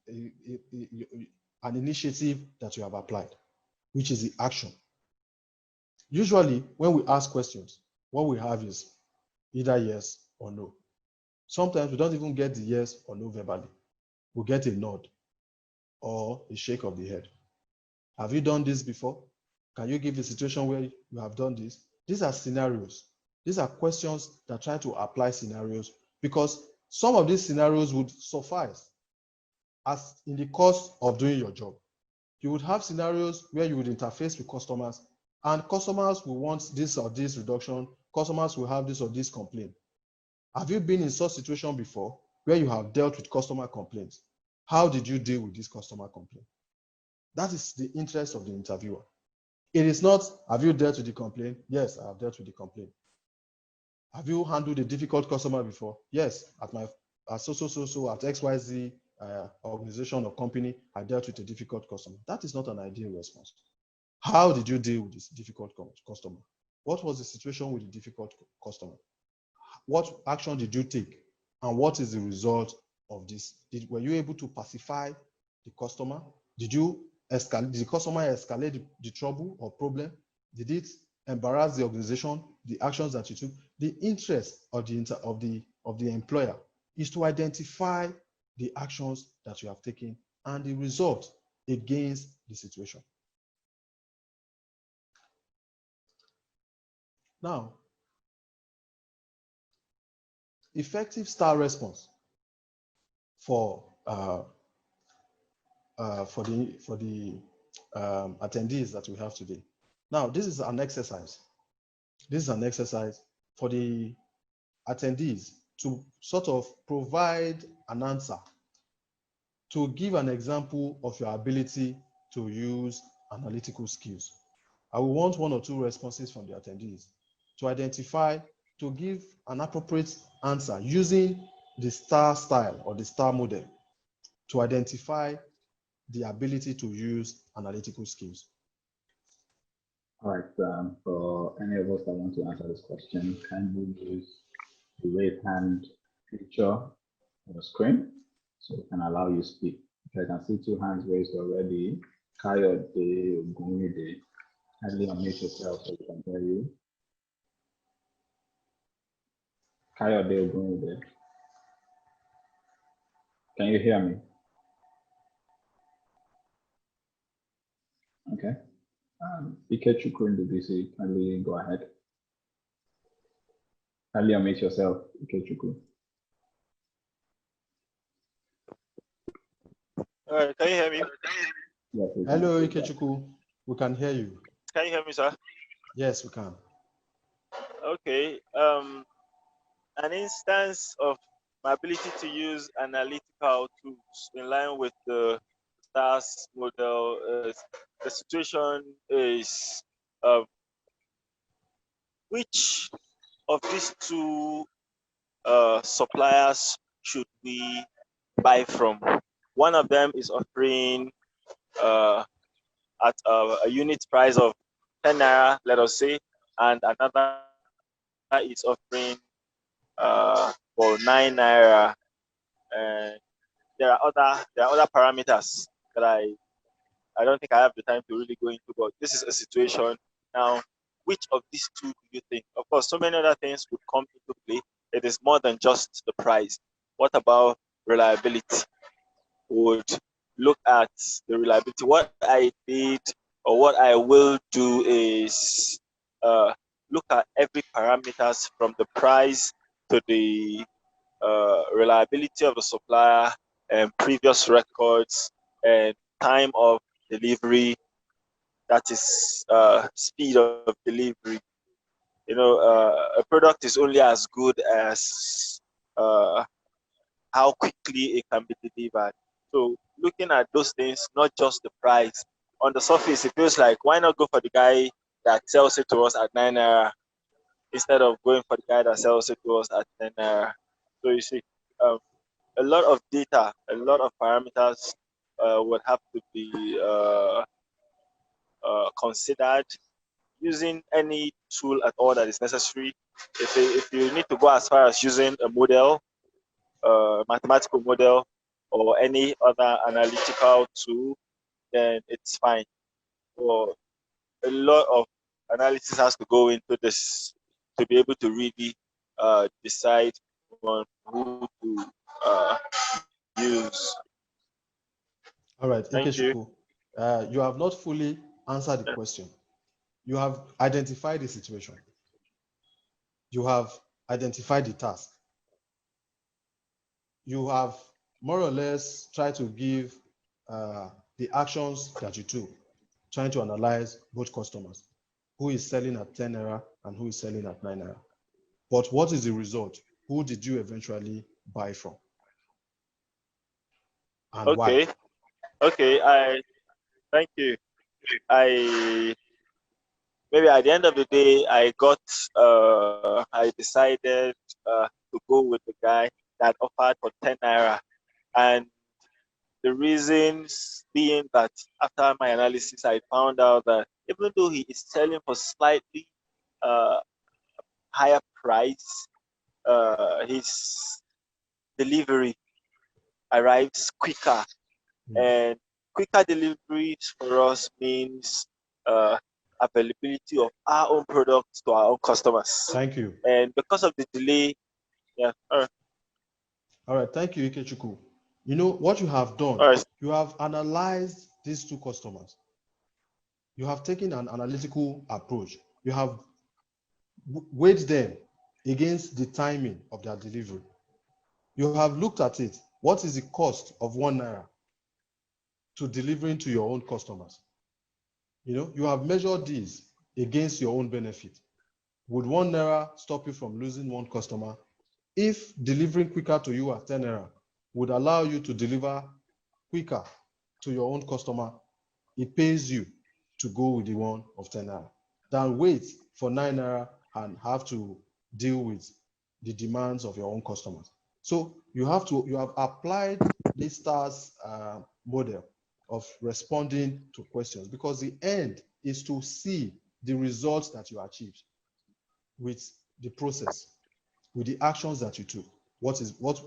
an initiative that you have applied, which is the action. Usually, when we ask questions, what we have is either yes or no. Sometimes we don't even get the yes or no verbally. We get a nod or a shake of the head. Have you done this before? Can you give a situation where you have done this? These are scenarios. These are questions that try to apply scenarios, because some of these scenarios would suffice as in the course of doing your job. You would have scenarios where you would interface with customers, and customers will want this or this reduction. Customers will have this or this complaint. Have you been in such situation before where you have dealt with customer complaints? How did you deal with this customer complaint? That is the interest of the interviewer. It is not, have you dealt with the complaint? Yes, I have dealt with the complaint. Have you handled a difficult customer before? Yes, at XYZ organization or company, I dealt with a difficult customer. That is not an ideal response. How did you deal with this difficult customer? What was the situation with the difficult customer? What action did you take? And what is the result of this? Were you able to pacify the customer? Did the customer escalate the trouble or problem? Did it embarrass the organization? The actions that you took? The interest of the employer is to identify the actions that you have taken and the result against the situation. Now, effective STAR response for the attendees that we have today. Now, this is an exercise. This is an exercise for the attendees to sort of provide an answer, to give an example of your ability to use analytical skills. I will want one or two responses from the attendees to identify, to give an appropriate answer using the STAR style or the STAR model to identify the ability to use analytical skills. All right, for any of us that want to answer this question, kindly use the raise hand feature on the screen so it can allow you to speak. Okay, I can see two hands raised already. Kayode Ogunride, kindly unmute yourself so we can hear you. Kayode Ogunride, can you hear me? Okay. Ikechukwu in the BC, kindly go ahead. Kindly unmute yourself, Ikechukwu. All right, can you hear me? Yes, hello, Ikechukwu. We can hear you. Can you hear me, sir? Yes, we can. Okay. An instance of my ability to use analytical tools in line with the STARS model. The situation is which of these two suppliers should we buy from? One of them is offering at a unit price of 10 naira, let us say, and another is offering for 9 naira. There are other parameters that I don't think I have the time to really go into, but this is a situation. Now, which of these two do you think? Of course, so many other things would come into play. It is more than just the price. What about reliability? Would look at the reliability. What I did or what I will do is look at every parameters from the price to the reliability of the supplier and previous records and time of delivery, that is speed of delivery. You know, a product is only as good as how quickly it can be delivered. So looking at those things, not just the price. On the surface, it feels like, why not go for the guy that sells it to us at 9 naira instead of going for the guy that sells it to us at 10 naira? So you see, a lot of data, a lot of parameters would have to be considered. Using any tool at all that is necessary. If you need to go as far as using a model, mathematical model, or any other analytical tool, then it's fine. So a lot of analysis has to go into this to be able to really decide on who to use. All right, Thank you. Ikechukwu, you have not fully answered the question. You have identified the situation. You have identified the task. You have more or less tried to give the actions that you took, trying to analyze both customers, who is selling at 10 naira and who is selling at 9 naira. But what is the result? Who did you eventually buy from? And Okay. why? Okay. Thank you. I Maybe at the end of the day, I decided to go with the guy that offered for 10 naira. And the reasons being that after my analysis, I found out that even though he is selling for slightly uh, higher price, his delivery arrives quicker. And quicker deliveries for us means availability of our own products to our own customers. Thank you. And because of the delay, yeah. All right, thank you, Ikechukwu. You know what you have done? All right. You have analyzed these two customers. You have taken an analytical approach. You have weighed them against the timing of their delivery. You have looked at it. What is the cost of 1 naira to delivering to your own customers? You know, you have measured these against your own benefit. Would 1 naira stop you from losing one customer if delivering quicker to you at 10 naira would allow you to deliver quicker to your own customer? It pays you to go with the one of 10 naira than wait for 9 naira and have to deal with the demands of your own customers. So you have applied this STARS model of responding to questions, because the end is to see the results that you achieved with the process, with the actions that you took. What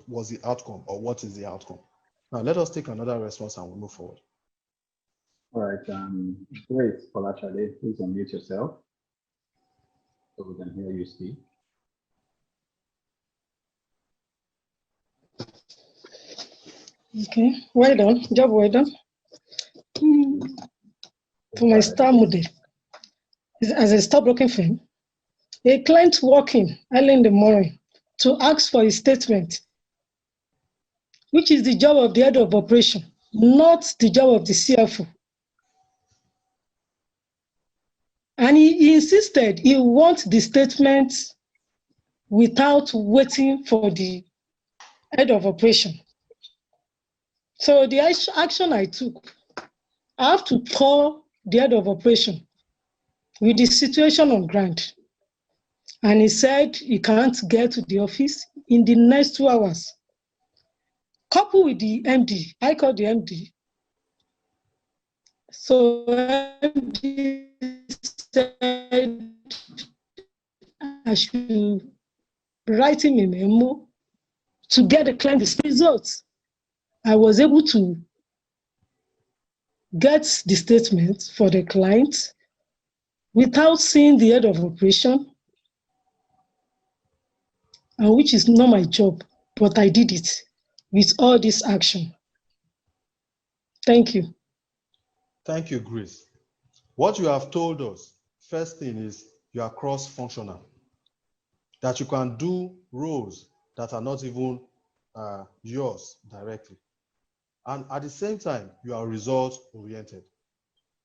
was the outcome, or what is the outcome? Now let us take another response and we'll move forward. All right, great, Polachade, please unmute yourself so we can hear you speak. Okay, well done, job well done. For my STAR model, as a stockbroking firm, a client walking early in the morning to ask for a statement, which is the job of the head of operation, not the job of the CFO. And he insisted he wants the statement without waiting for the head of operation. So the action I took, I have to call the head of operation with the situation on ground. And he said he can't get to the office in the next 2 hours. Coupled with the MD, I called the MD. So MD said I should write him a memo to get the client results. I was able to get the statement for the client without seeing the head of operation, and which is not my job, but I did it with all this action. Thank you. Thank you, Grace. What you have told us, first thing is you are cross-functional, that you can do roles that are not even yours directly. And at the same time, you are result-oriented.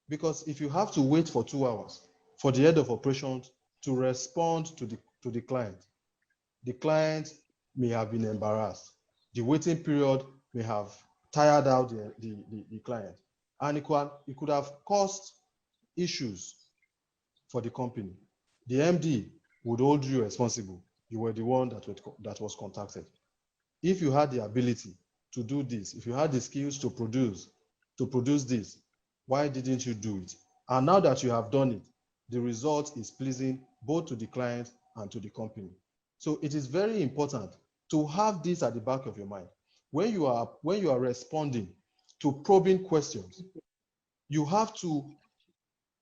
Because if you have to wait for 2 hours for the head of operations to respond to the client may have been embarrassed. The waiting period may have tired out the client. And it could have caused issues for the company. The MD would hold you responsible. You were the one that was contacted. If you had the ability to do this, if you had the skills to produce this, why didn't you do it? And now that you have done it, the result is pleasing both to the client and to the company. So it is very important to have this at the back of your mind. When you are responding to probing questions, you have to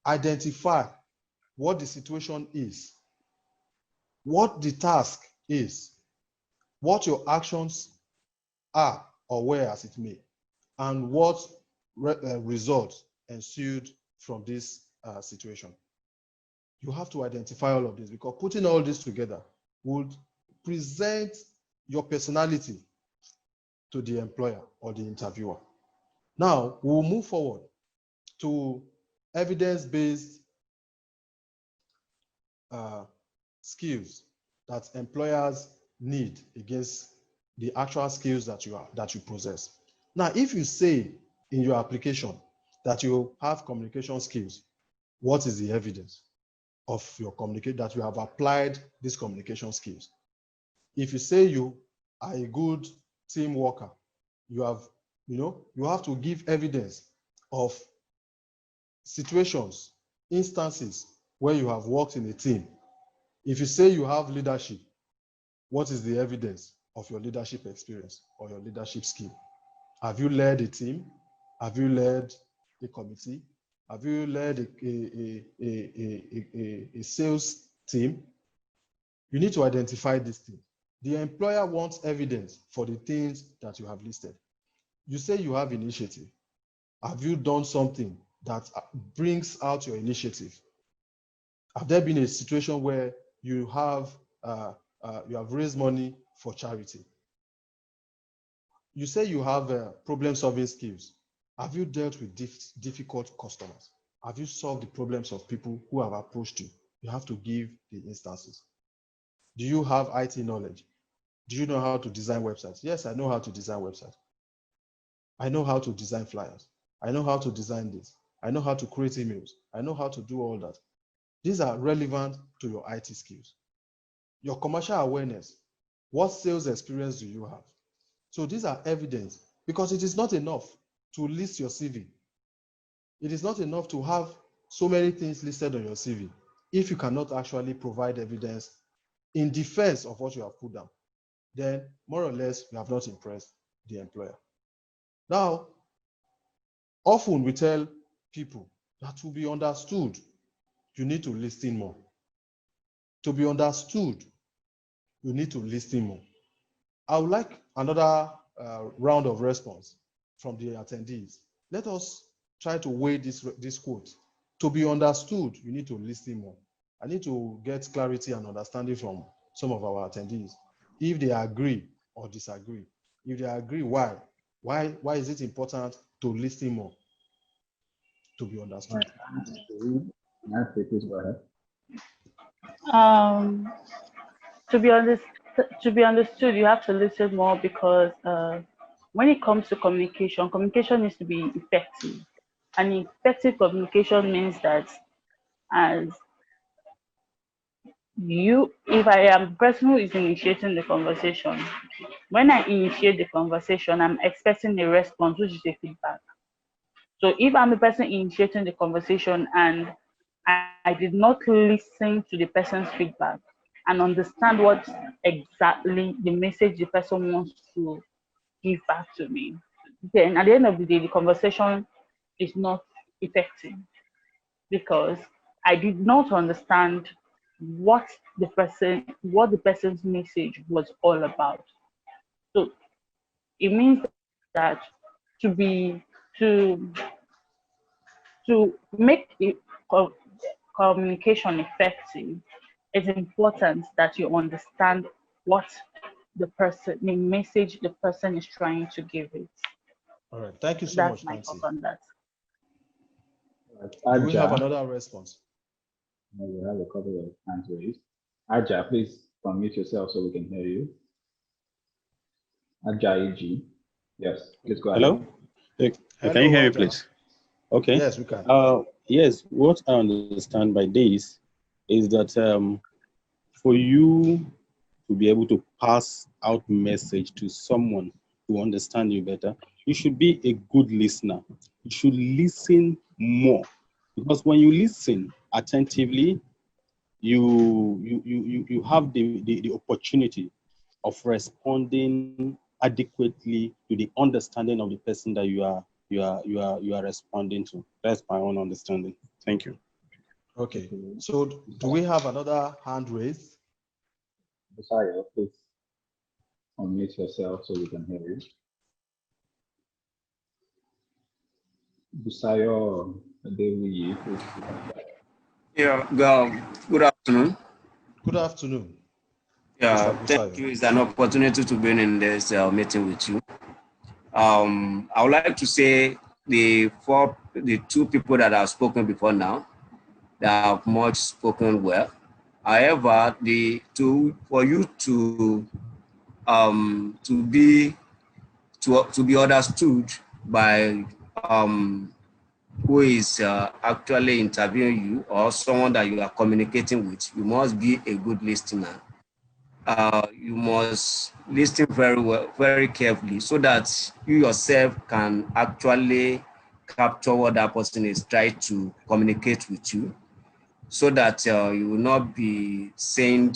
identify what the situation is, what the task is, what your actions are or were as it may, and what results ensued from this situation. You have to identify all of this, because putting all this together would present your personality to the employer or the interviewer. Now, we'll move forward to evidence-based skills that employers need against the actual skills that you possess. Now, if you say in your application that you have communication skills, what is the evidence of your communication that you have applied these communication skills? If you say you are a good team worker, you have to give evidence of situations, instances where you have worked in a team. If you say you have leadership, what is the evidence of your leadership experience or your leadership skill? Have you led a team? Have you led a committee? Have you led a sales team? You need to identify these things. The employer wants evidence for the things that you have listed. You say you have initiative. Have you done something that brings out your initiative? Have there been a situation where you have raised money for charity? You say you have problem-solving skills. Have you dealt with difficult customers? Have you solved the problems of people who have approached you? You have to give the instances. Do you have IT knowledge? Do you know how to design websites? Yes, I know how to design websites. I know how to design flyers. I know how to design this. I know how to create emails. I know how to do all that. These are relevant to your IT skills. Your commercial awareness. What sales experience do you have? So these are evidence, because it is not enough to list your CV. It is not enough to have so many things listed on your CV if you cannot actually provide evidence in defense of what you have put down. Then more or less you have not impressed the employer. Now, often we tell people that to be understood, you need to listen more. To be understood, you need to listen more. I would like another round of response from the attendees. Let us try to weigh this quote. To be understood, you need to listen more. I need to get clarity and understanding from some of our attendees, if they agree or disagree. If they agree, why? Why is it important to listen more, to be understood? Please go ahead. To be understood, you have to listen more, because when it comes to communication needs to be effective. And effective communication means that if I am the person who is initiating the conversation, when I initiate the conversation, I'm expecting a response, which is a feedback. So if I'm the person initiating the conversation and I did not listen to the person's feedback and understand what exactly the message the person wants to give back to me, then at the end of the day, the conversation is not effective, because I did not understand what the person's message was all about. So it means that to make the communication effective, it's important that you understand what the message the person is trying to give it. All right, thank you so That's much, my Nancy. talk on that. Do we have another response? We have a couple of hands raised. Aja, please unmute yourself so we can hear you. Aja EG. Yes, please go ahead. Hello? Hello, can you hear me, Aja. please? Okay. Yes, we can. Yes, what I understand by this is that for you to be able to pass out message to someone to understand you better, you should be a good listener. You should listen more, because when you listen attentively, you have the opportunity of responding adequately to the understanding of the person that you are responding to. That's my own understanding. Thank you. Okay, so do we have another hand raised? Busayo, please unmute yourself so we can hear you. Busayo Adewiyi, please. Yeah, good afternoon. Good afternoon, Yeah, Mr. thank Busayo. you. It's an opportunity to be in this meeting with you. I would like to say the two people that have spoken before now, they have much spoken well. However, for you to be understood by who is actually interviewing you or someone that you are communicating with, you must be a good listener. You must listen very well, very carefully, so that you yourself can actually capture what that person is trying to communicate with you, so that you will not be saying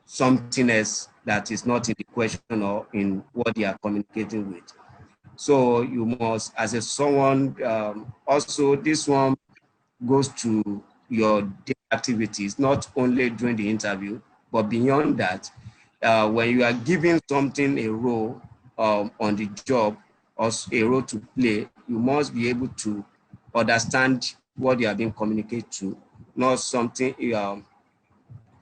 something else that is not in the question or in what they are communicating with. So you must, as a someone, also this one goes to your daily activities, not only during the interview, but beyond that, when you are giving something a role on the job or a role to play, you must be able to understand what you are being communicated to, not something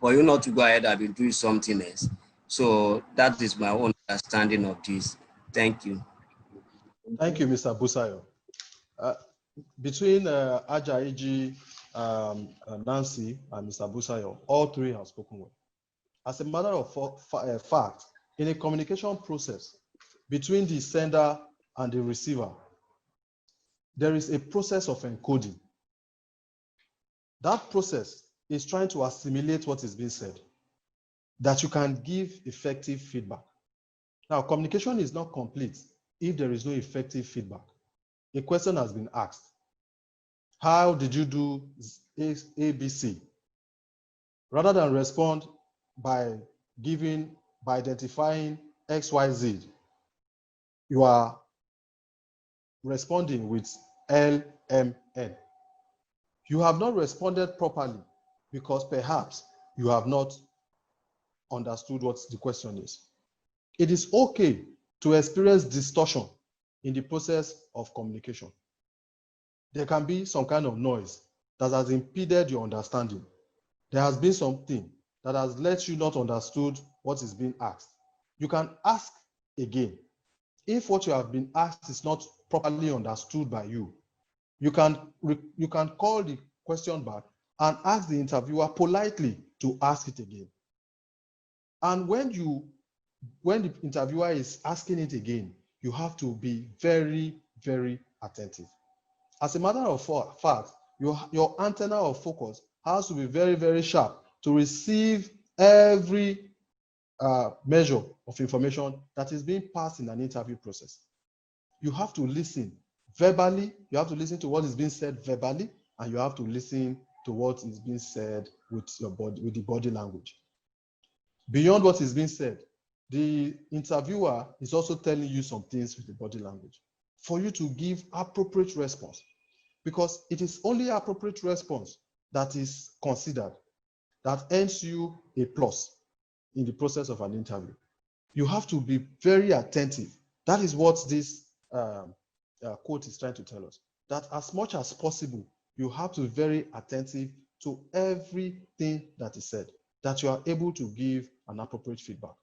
for you not to go ahead and be doing something else. So that is my own understanding of this. Thank you. Thank you, Mr. Busayo. Between Ajaiji, Nancy, and Mr. Busayo, all three have spoken well. As a matter of fact, in a communication process between the sender and the receiver, there is a process of encoding. That process is trying to assimilate what is being said, that you can give effective feedback. Now, communication is not complete if there is no effective feedback. A question has been asked. How did you do ABC? Rather than respond by identifying XYZ, you are responding with LMN. You have not responded properly because perhaps you have not understood what the question is. It is okay to experience distortion in the process of communication. There can be some kind of noise that has impeded your understanding. There has been something that has let you not understood what is being asked. You can ask again. If what you have been asked is not properly understood by you, you can call the question back and ask the interviewer politely to ask it again. And when the interviewer is asking it again, you have to be very, very attentive. As a matter of fact, your antenna of focus has to be very, very sharp to receive every measure of information that is being passed in an interview process. You have to listen verbally, you have to listen to what is being said verbally, and you have to listen to what is being said with your body, with the body language. Beyond what is being said, the interviewer is also telling you some things with the body language for you to give appropriate response, because it is only appropriate response that is considered that earns you a plus in the process of an interview. You have to be very attentive. That is what this quote is trying to tell us, that as much as possible, you have to be very attentive to everything that is said, that you are able to give an appropriate feedback.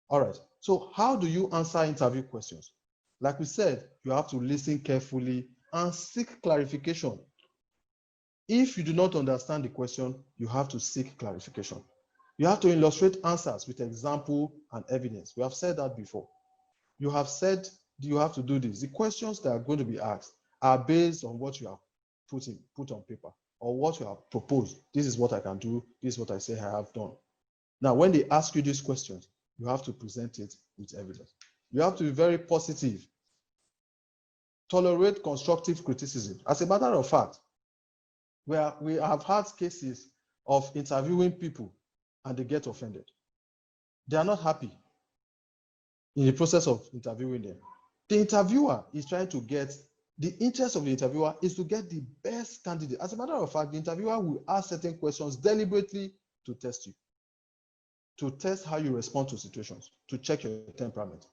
All right, so how do you answer interview questions? Like we said, you have to listen carefully and seek clarification. If you do not understand the question, you have to seek clarification. You have to illustrate answers with example and evidence. We have said that before. You have said you have to do this. The questions that are going to be asked are based on what you have put on paper or what you have proposed. This is what I can do. This is what I say I have done. Now, when they ask you these questions, you have to present it with evidence. You have to be very positive. Tolerate constructive criticism. As a matter of fact, we have had cases of interviewing people and they get offended. They are not happy in the process of interviewing them. The interviewer is trying to get, the interest of the interviewer is to get the best candidate. As a matter of fact, the interviewer will ask certain questions deliberately to test you, to test how you respond to situations, to check your temperament.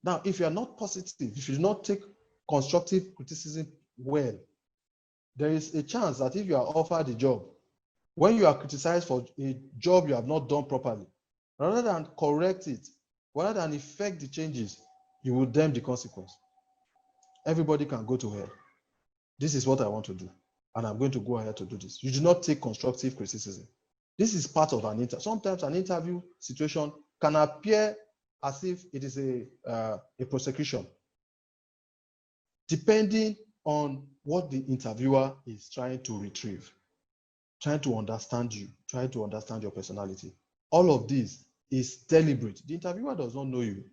Now, if you are not positive, if you do not take constructive criticism well, there is a chance that if you are offered a job, when you are criticized for a job you have not done properly, rather than correct it, rather than effect the changes, you will damn the consequence. Everybody can go to hell. This is what I want to do, and I'm going to go ahead to do this. You do not take constructive criticism. This is part of an interview. Sometimes an interview situation can appear as if it is a prosecution, depending on what the interviewer is trying to retrieve, trying to understand you, trying to understand your personality. All of this is deliberate. The interviewer does not know you,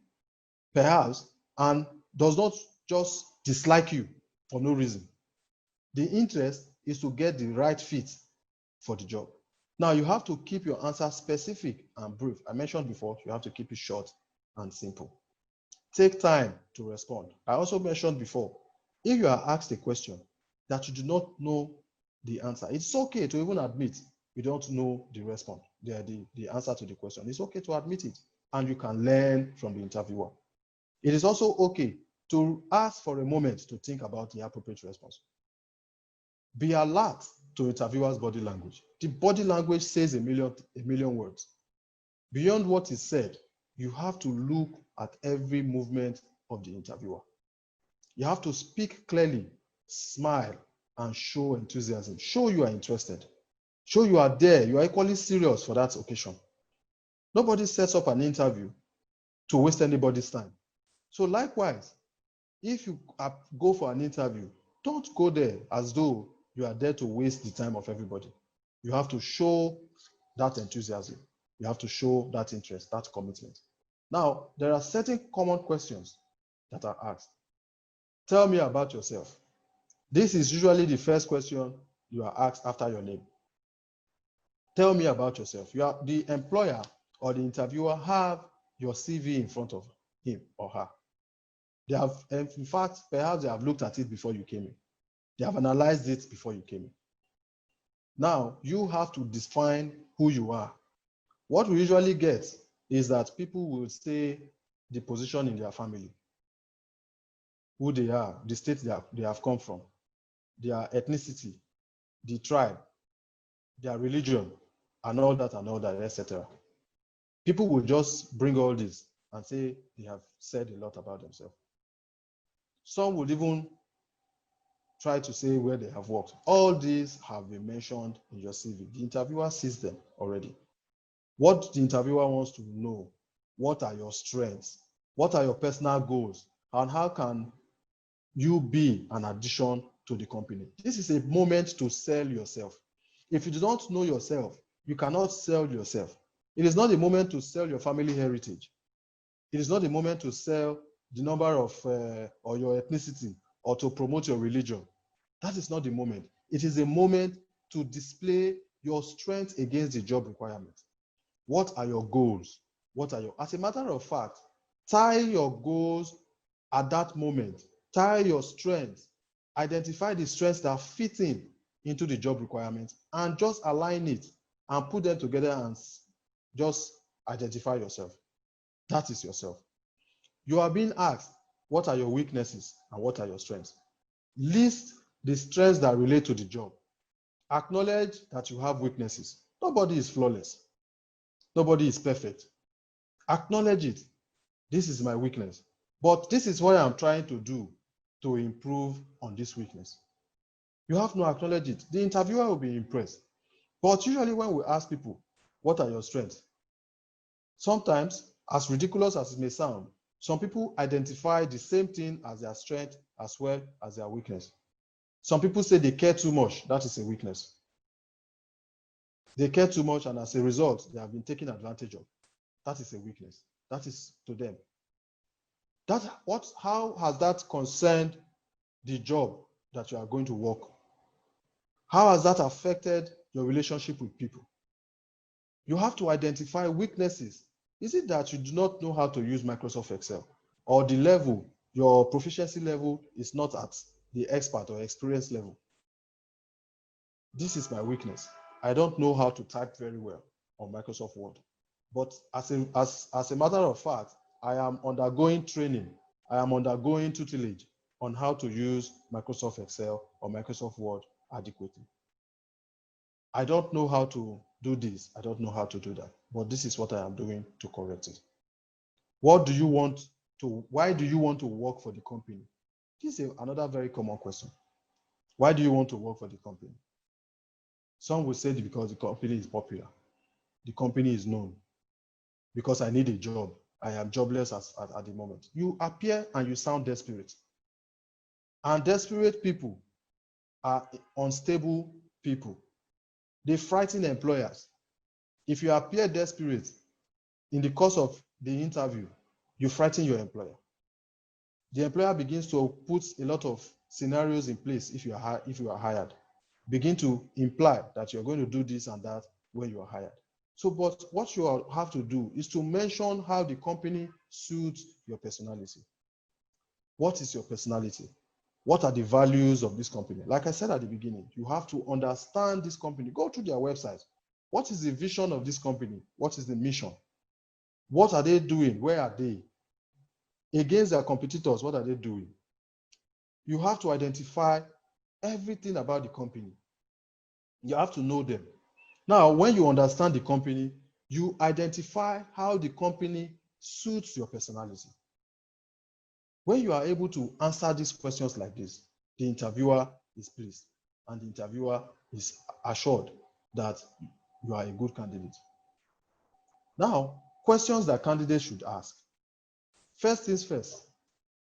perhaps, and does not just dislike you for no reason. The interest is to get the right fit for the job. Now, you have to keep your answer specific and brief. I mentioned before, you have to keep it short and simple. Take time to respond. I also mentioned before, if you are asked a question that you do not know the answer, it's okay to even admit you don't know the response, the answer to the question. It's okay to admit it, and you can learn from the interviewer. It is also okay to ask for a moment to think about the appropriate response. Be alert to interviewer's body language. The body language says a million words. Beyond what is said, you have to look at every movement of the interviewer. You have to speak clearly, smile, and show enthusiasm. Show you are interested. Show you are there. You are equally serious for that occasion. Nobody sets up an interview to waste anybody's time. So likewise, if you go for an interview, don't go there as though you are there to waste the time of everybody. You have to show that enthusiasm. You have to show that interest, that commitment. Now, there are certain common questions that are asked. Tell me about yourself. This is usually the first question you are asked after your name. Tell me about yourself. The employer or the interviewer have your CV in front of him or her. They have, in fact, perhaps they have looked at it before you came in. They have analyzed it before you came in. Now, you have to define who you are. What we usually get is that people will say the position in their family, who they are, the state they have come from, their ethnicity, the tribe, their religion, and all that, etc. People will just bring all this and say they have said a lot about themselves. Some would even try to say where they have worked. All these have been mentioned in your CV. The interviewer sees them already. What the interviewer wants to know, what are your strengths? What are your personal goals? And how can you be an addition to the company? This is a moment to sell yourself. If you do not know yourself, you cannot sell yourself. It is not a moment to sell your family heritage. It is not a moment to sell the number of or your ethnicity or to promote your religion. That is not the moment. It is a moment to display your strength against the job requirement. What are your goals? As a matter of fact, tie your goals at that moment. Tie your strengths. Identify the strengths that fit into the job requirement and just align it and put them together and just identify yourself. That is yourself. You are being asked, what are your weaknesses and what are your strengths? List the strengths that relate to the job. Acknowledge that you have weaknesses. Nobody is flawless. Nobody is perfect. Acknowledge it. This is my weakness. But this is what I'm trying to do to improve on this weakness. You have to acknowledge it. The interviewer will be impressed. But usually when we ask people, what are your strengths? Sometimes, as ridiculous as it may sound, some people identify the same thing as their strength as well as their weakness. Some people say they care too much. That is a weakness. They care too much, and as a result, they have been taken advantage of. That is a weakness. That is to them. How has that concerned the job that you are going to work? How has that affected your relationship with people? You have to identify weaknesses. Is it that you do not know how to use Microsoft Excel, or the level, your proficiency level is not at the expert or experience level? This is my weakness. I don't know how to type very well on Microsoft Word. But as a matter of fact, I am undergoing training. I am undergoing tutelage on how to use Microsoft Excel or Microsoft Word adequately. I don't know how to do this. I don't know how to do that. But this is what I am doing to correct it. What do you want to, why do you want to work for the company? This is another very common question. Why do you want to work for the company? Some will say because the company is popular. The company is known. Because I need a job. I am jobless at the moment. You appear and you sound desperate. And desperate people are unstable people. They frighten employers. If you appear desperate in the course of the interview, you frighten your employer. The employer begins to put a lot of scenarios in place if you are hired. Begin to imply that you're going to do this and that when you are hired. So, but what you have to do is to mention how the company suits your personality. What is your personality? What are the values of this company? Like I said at the beginning, you have to understand this company. Go to their website. What is the vision of this company? What is the mission? What are they doing? Where are they? Against their competitors, what are they doing? You have to identify everything about the company. You have to know them. Now, when you understand the company, you identify how the company suits your personality. When you are able to answer these questions like this, the interviewer is pleased and the interviewer is assured that you are a good candidate. Now, questions that candidates should ask. First things first,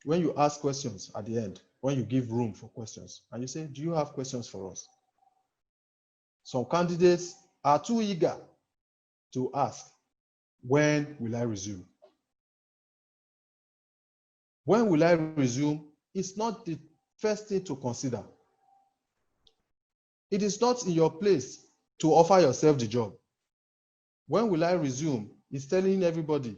when you ask questions at the end, when you give room for questions, and you say, do you have questions for us? Some candidates are too eager to ask, when will I resume? When will I resume? It's not the first thing to consider. It is not in your place to offer yourself the job. When will I resume? It's telling everybody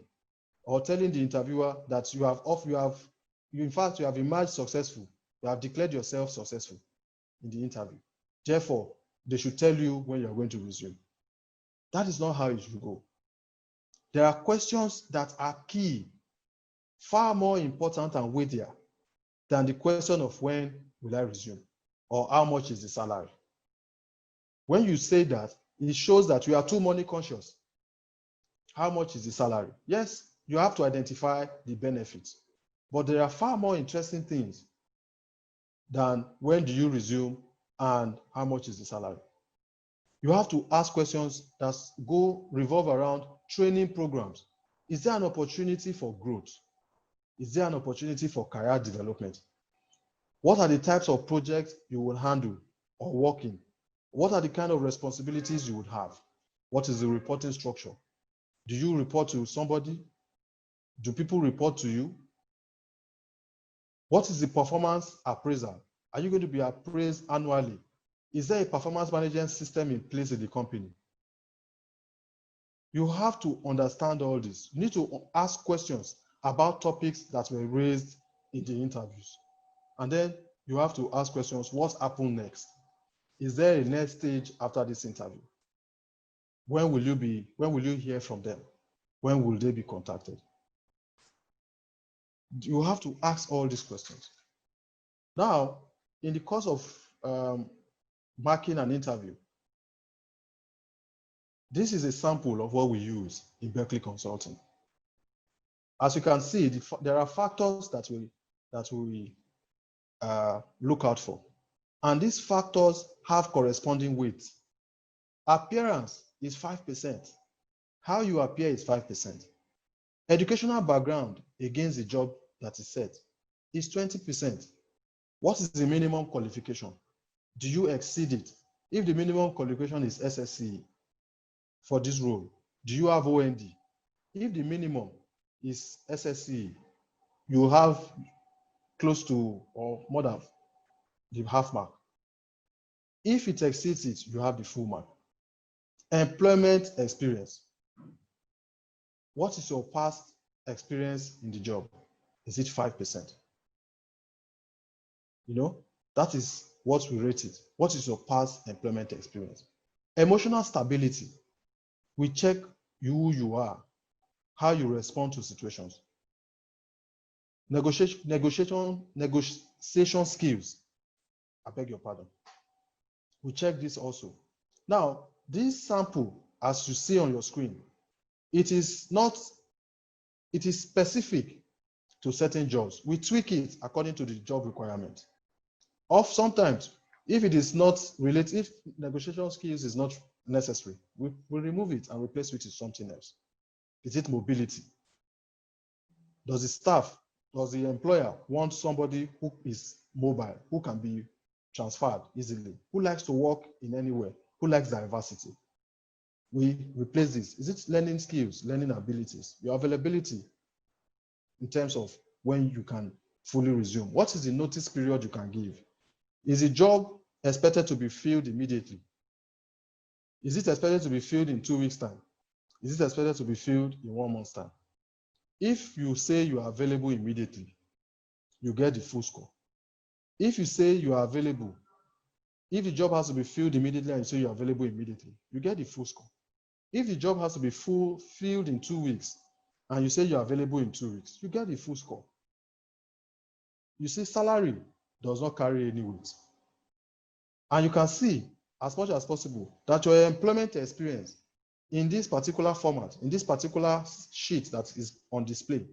or telling the interviewer that you have emerged successful. You have declared yourself successful in the interview. Therefore, they should tell you when you're going to resume. That is not how it should go. There are questions that are key, far more important and weightier than the question of when will I resume or how much is the salary. When you say that, it shows that you are too money conscious. How much is the salary? Yes, you have to identify the benefits, but there are far more interesting things than when do you resume and how much is the salary. You have to ask questions that revolve around training programs. Is there an opportunity for growth? Is there an opportunity for career development? What are the types of projects you will handle or work in? What are the kind of responsibilities you would have? What is the reporting structure? Do you report to somebody? Do people report to you? What is the performance appraisal? Are you going to be appraised annually? Is there a performance management system in place in the company? You have to understand all this. You need to ask questions about topics that were raised in the interviews. And then you have to ask questions, what's happened next? Is there a next stage after this interview? When will you hear from them? When will they be contacted? You have to ask all these questions. Now, in the course of marking an interview, this is a sample of what we use in Berkeley Consulting. As you can see, there are factors that we look out for. And these factors have corresponding weight. Appearance is 5%. How you appear is 5%. Educational background against the job that is set is 20%. What is the minimum qualification? Do you exceed it? If the minimum qualification is SSCE for this role, do you have OND? If the minimum is SSCE, you have close to or more than the half mark. If it exceeds it, you have the full mark. Employment experience. What is your past experience in the job? Is it 5%? You know, that is what we rate it. What is your past employment experience? Emotional stability. We check who you are, how you respond to situations. Negotiation skills. I beg your pardon. We check this also. Now, this sample, as you see on your screen, it is specific to certain jobs. We tweak it according to the job requirement. Sometimes, if it is not related, if negotiation skills is not necessary, we remove it and replace it with something else. Is it mobility? Does the employer want somebody who is mobile, who can be transferred easily, who likes to work in anywhere, who likes diversity? We replace this. Is it learning skills, learning abilities, your availability in terms of when you can fully resume? What is the notice period you can give? Is the job expected to be filled immediately? Is it expected to be filled in 2 weeks' time? Is it expected to be filled in 1 month's time? If you say you are available immediately, you get the full score. If you say you are available, if the job has to be filled immediately and you say you are available immediately, you get the full score. If the job has to be filled in 2 weeks and you say you are available in 2 weeks, you get the full score. You see, salary does not carry any weight. And you can see, as much as possible, that your employment experience in this particular format, in this particular sheet that is on display,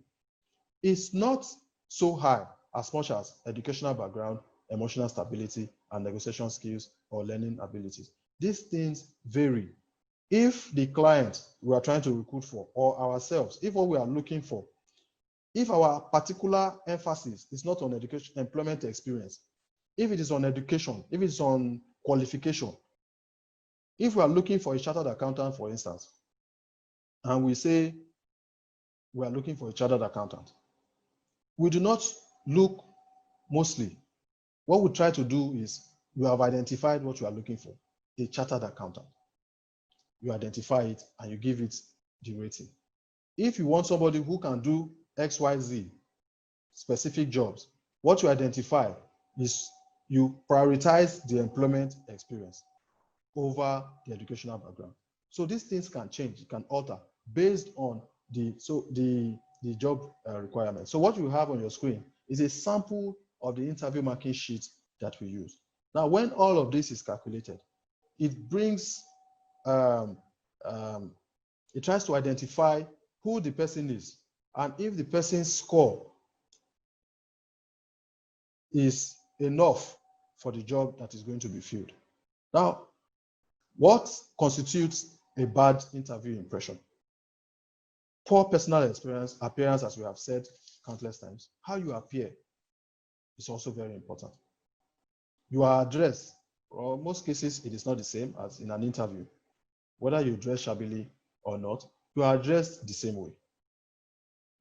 is not so high as much as educational background, emotional stability, and negotiation skills or learning abilities. These things vary. If the client we are trying to recruit for, or ourselves, if what we are looking for, if our particular emphasis is not on education, employment experience, if it is on education, if it's on qualification, if we are looking for a chartered accountant, for instance, and we say we are looking for a chartered accountant, we do not look mostly. What we try to do is, you have identified what you are looking for, a chartered accountant. You identify it and you give it the rating. If you want somebody who can do XYZ specific jobs, what you identify is you prioritize the employment experience over the educational background. So these things can change, it can alter based on the job requirement. So what you have on your screen is a sample of the interview marking sheet that we use. Now, when all of this is calculated, it brings, it tries to identify who the person is and if the person's score is enough for the job that is going to be filled. Now, what constitutes a bad interview impression? Poor personal appearance, as we have said countless times. How you appear is also very important. Your address, or most cases, it is not the same as in an interview. Whether you dress shabbily or not, you are dressed the same way.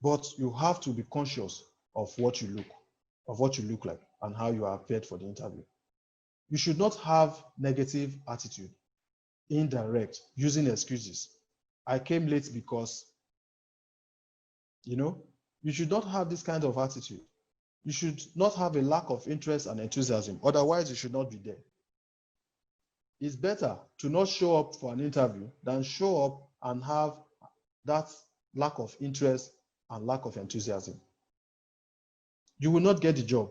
But you have to be conscious of what you look like and how you are appeared for the interview. You should not have negative attitude, indirect, using excuses. I came late because, you should not have this kind of attitude. You should not have a lack of interest and enthusiasm. Otherwise, you should not be there. It's better to not show up for an interview than show up and have that lack of interest and lack of enthusiasm. You will not get the job.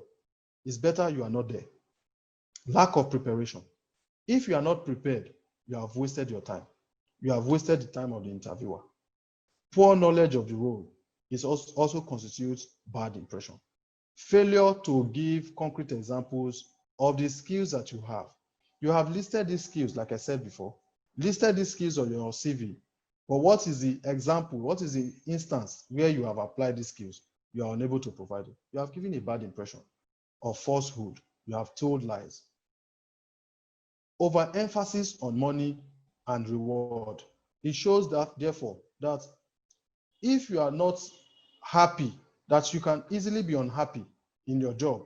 It's better you are not there. Lack of preparation. If you are not prepared, you have wasted your time. You have wasted the time of the interviewer. Poor knowledge of the role also constitutes bad impression. Failure to give concrete examples of the skills that you have. You have listed these skills, like I said before, listed these skills on your CV, but what is the example? What is the instance where you have applied these skills? You are unable to provide it. You have given a bad impression of falsehood. You have told lies. Overemphasis on money and reward. It shows that, therefore, that if you are not happy, that you can easily be unhappy in your job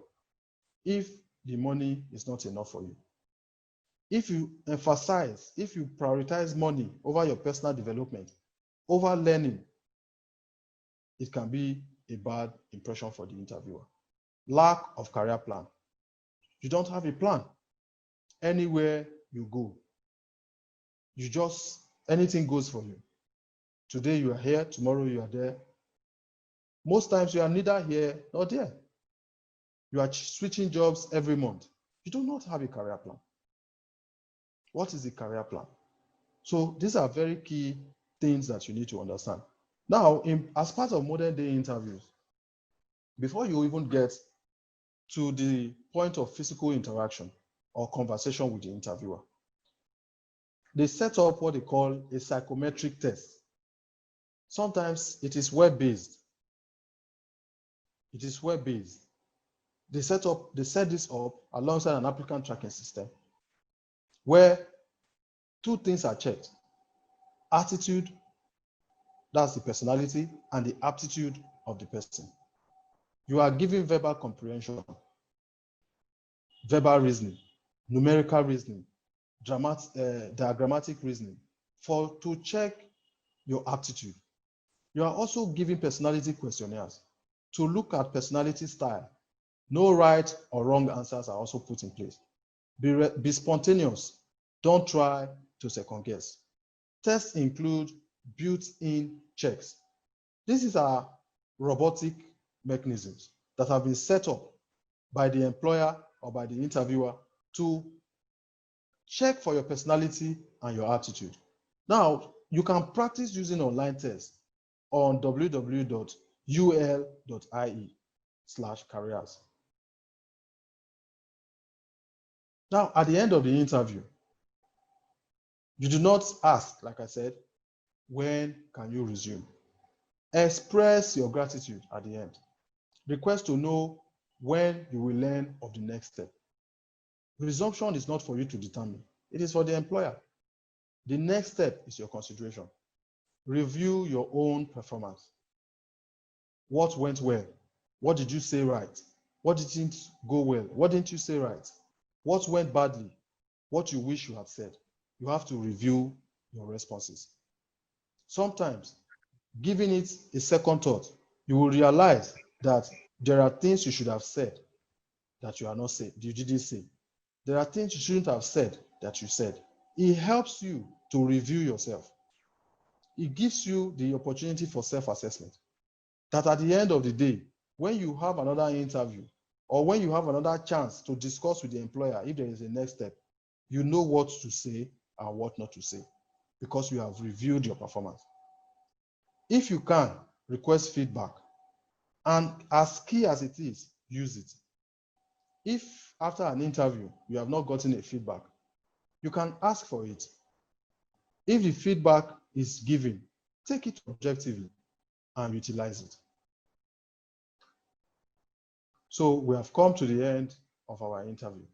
if the money is not enough for you. If you emphasize, if you prioritize money over your personal development, over learning, it can be a bad impression for the interviewer. Lack of career plan. You don't have a plan. Anywhere you go, anything goes for you. Today you are here, tomorrow you are there. Most times you are neither here nor there. You are switching jobs every month. You do not have a career plan. What is the career plan? So these are very key things that you need to understand. Now, as part of modern day interviews, before you even get to the point of physical interaction or conversation with the interviewer, they set up what they call a psychometric test. Sometimes it is web-based. It is web-based. They set this up alongside an applicant tracking system where two things are checked. Attitude, that's the personality, and the aptitude of the person. You are given verbal comprehension, verbal reasoning, numerical reasoning, diagrammatic reasoning to check your aptitude. You are also given personality questionnaires to look at personality style. No right or wrong answers are also put in place. Be spontaneous. Don't try to second guess. Tests include built-in checks. These are robotic mechanisms that have been set up by the employer or by the interviewer to check for your personality and your aptitude. Now, you can practice using online tests on www.ul.ie/careers. Now, at the end of the interview, you do not ask, like I said, when can you resume? Express your gratitude at the end. Request to know when you will learn of the next step. Resumption is not for you to determine. It is for the employer. The next step is your consideration. Review your own performance. What went well? What did you say right? What didn't go well? What didn't you say right? What went badly? What you wish you had said? You have to review your responses. Sometimes, giving it a second thought, you will realize that there are things you should have said that you didn't say. There are things you shouldn't have said that you said. It helps you to review yourself. It gives you the opportunity for self-assessment. That at the end of the day, when you have another interview or when you have another chance to discuss with the employer, if there is a next step, you know what to say and what not to say because you have reviewed your performance. If you can, request feedback. And as key as it is, use it. If after an interview, you have not gotten a feedback, you can ask for it. If the feedback is given, take it objectively and utilize it. So we have come to the end of our interview.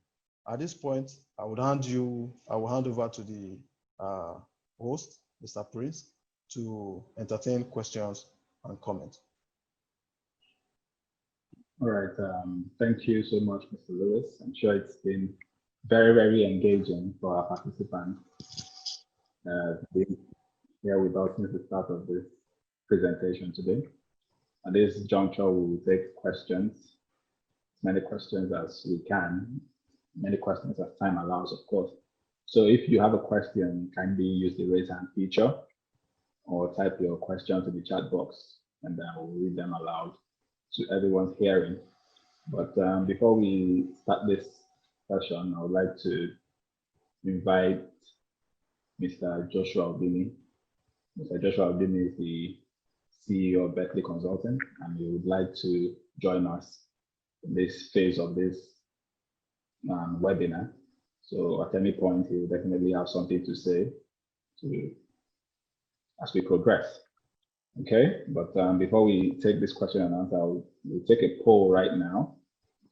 At this point, I will hand over to the host, Mr. Prince, to entertain questions and comments. All right. Thank you so much, Mr. Lewis. I'm sure it's been very, very engaging for our participants being here with us since the start of this presentation today. At this juncture, we will take questions, as many questions as we can, many questions as time allows, of course. So if you have a question, kindly use the raise hand feature or type your questions in the chat box, and then we'll read them aloud to everyone's hearing. But before we start this session, I would like to invite Mr. Joshua Obini. Mr. Joshua Obini is the CEO of Berkeley Consulting, and he would like to join us in this phase of this webinar. So at any point, he will definitely have something to say as we progress. Okay, but before we take this question and answer, we'll take a poll right now,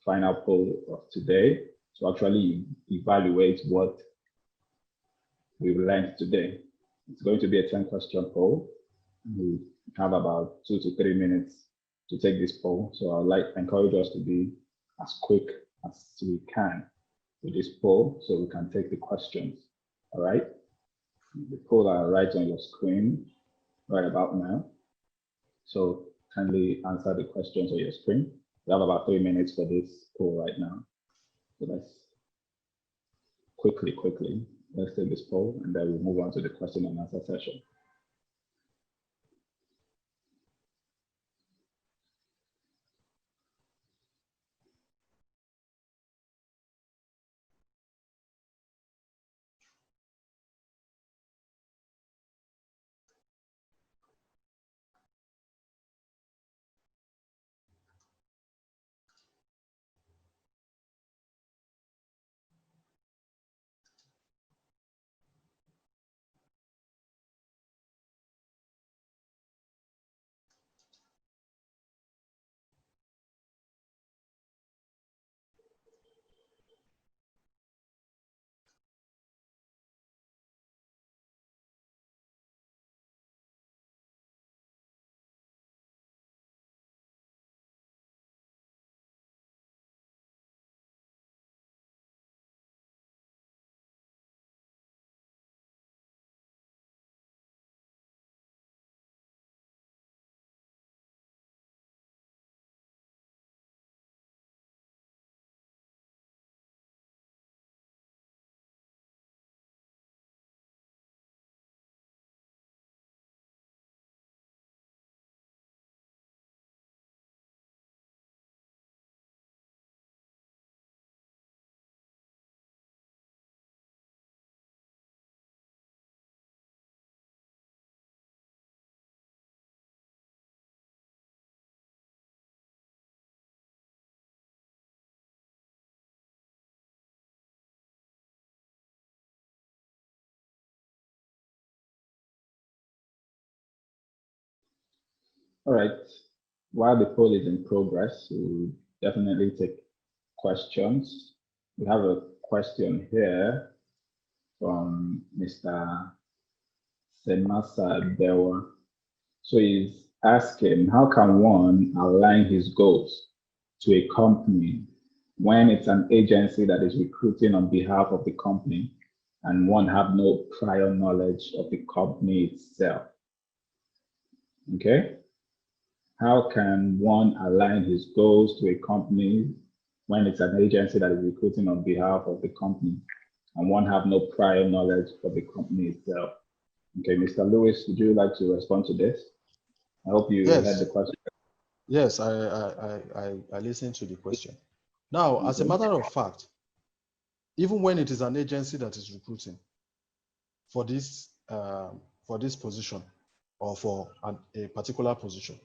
final poll of today, to actually evaluate what we've learned today. It's going to be a 10-question poll. We have about 2 to 3 minutes to take this poll. So I'd encourage us to be as quick as we can with this poll so we can take the questions. All right. The poll are right on your screen right about now. So kindly answer the questions on your screen. We have about 3 minutes for this poll right now. So let's quickly, let's take this poll and then we'll move on to the question and answer session. All right. While the poll is in progress, we'll definitely take questions. We have a question here from Mr. Semasa Dewa. So he's asking, how can one align his goals to a company when it's an agency that is recruiting on behalf of the company and one have no prior knowledge of the company itself? Okay. How can one align his goals to a company when it's an agency that is recruiting on behalf of the company and one have no prior knowledge of the company itself? Okay, Mr. Lewis, would you like to respond to this? I hope you heard the question. Yes, I listened to the question. Now, as a matter of fact, even when it is an agency that is recruiting for this position or for a particular position,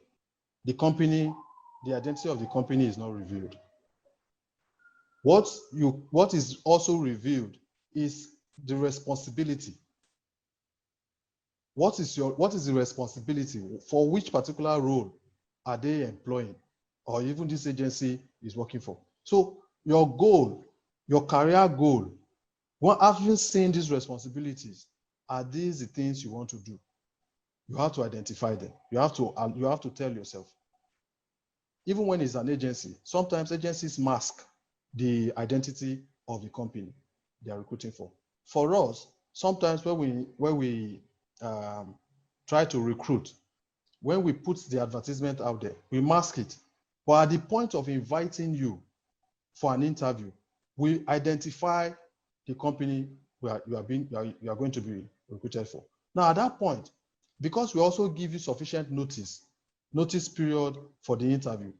the identity of the company is not revealed. What is also revealed is the responsibility. What is the responsibility for which particular role are they employing, or even this agency is working for? So your goal, your career goal, after seeing these responsibilities, are these the things you want to do? You have to identify them. You have to tell yourself. Even when it's an agency, sometimes agencies mask the identity of the company they are recruiting for. For us, sometimes when we try to recruit, when we put the advertisement out there, we mask it. But at the point of inviting you for an interview, we identify the company you are going to be recruited for. Now, at that point, because we also give you sufficient notice period for the interview,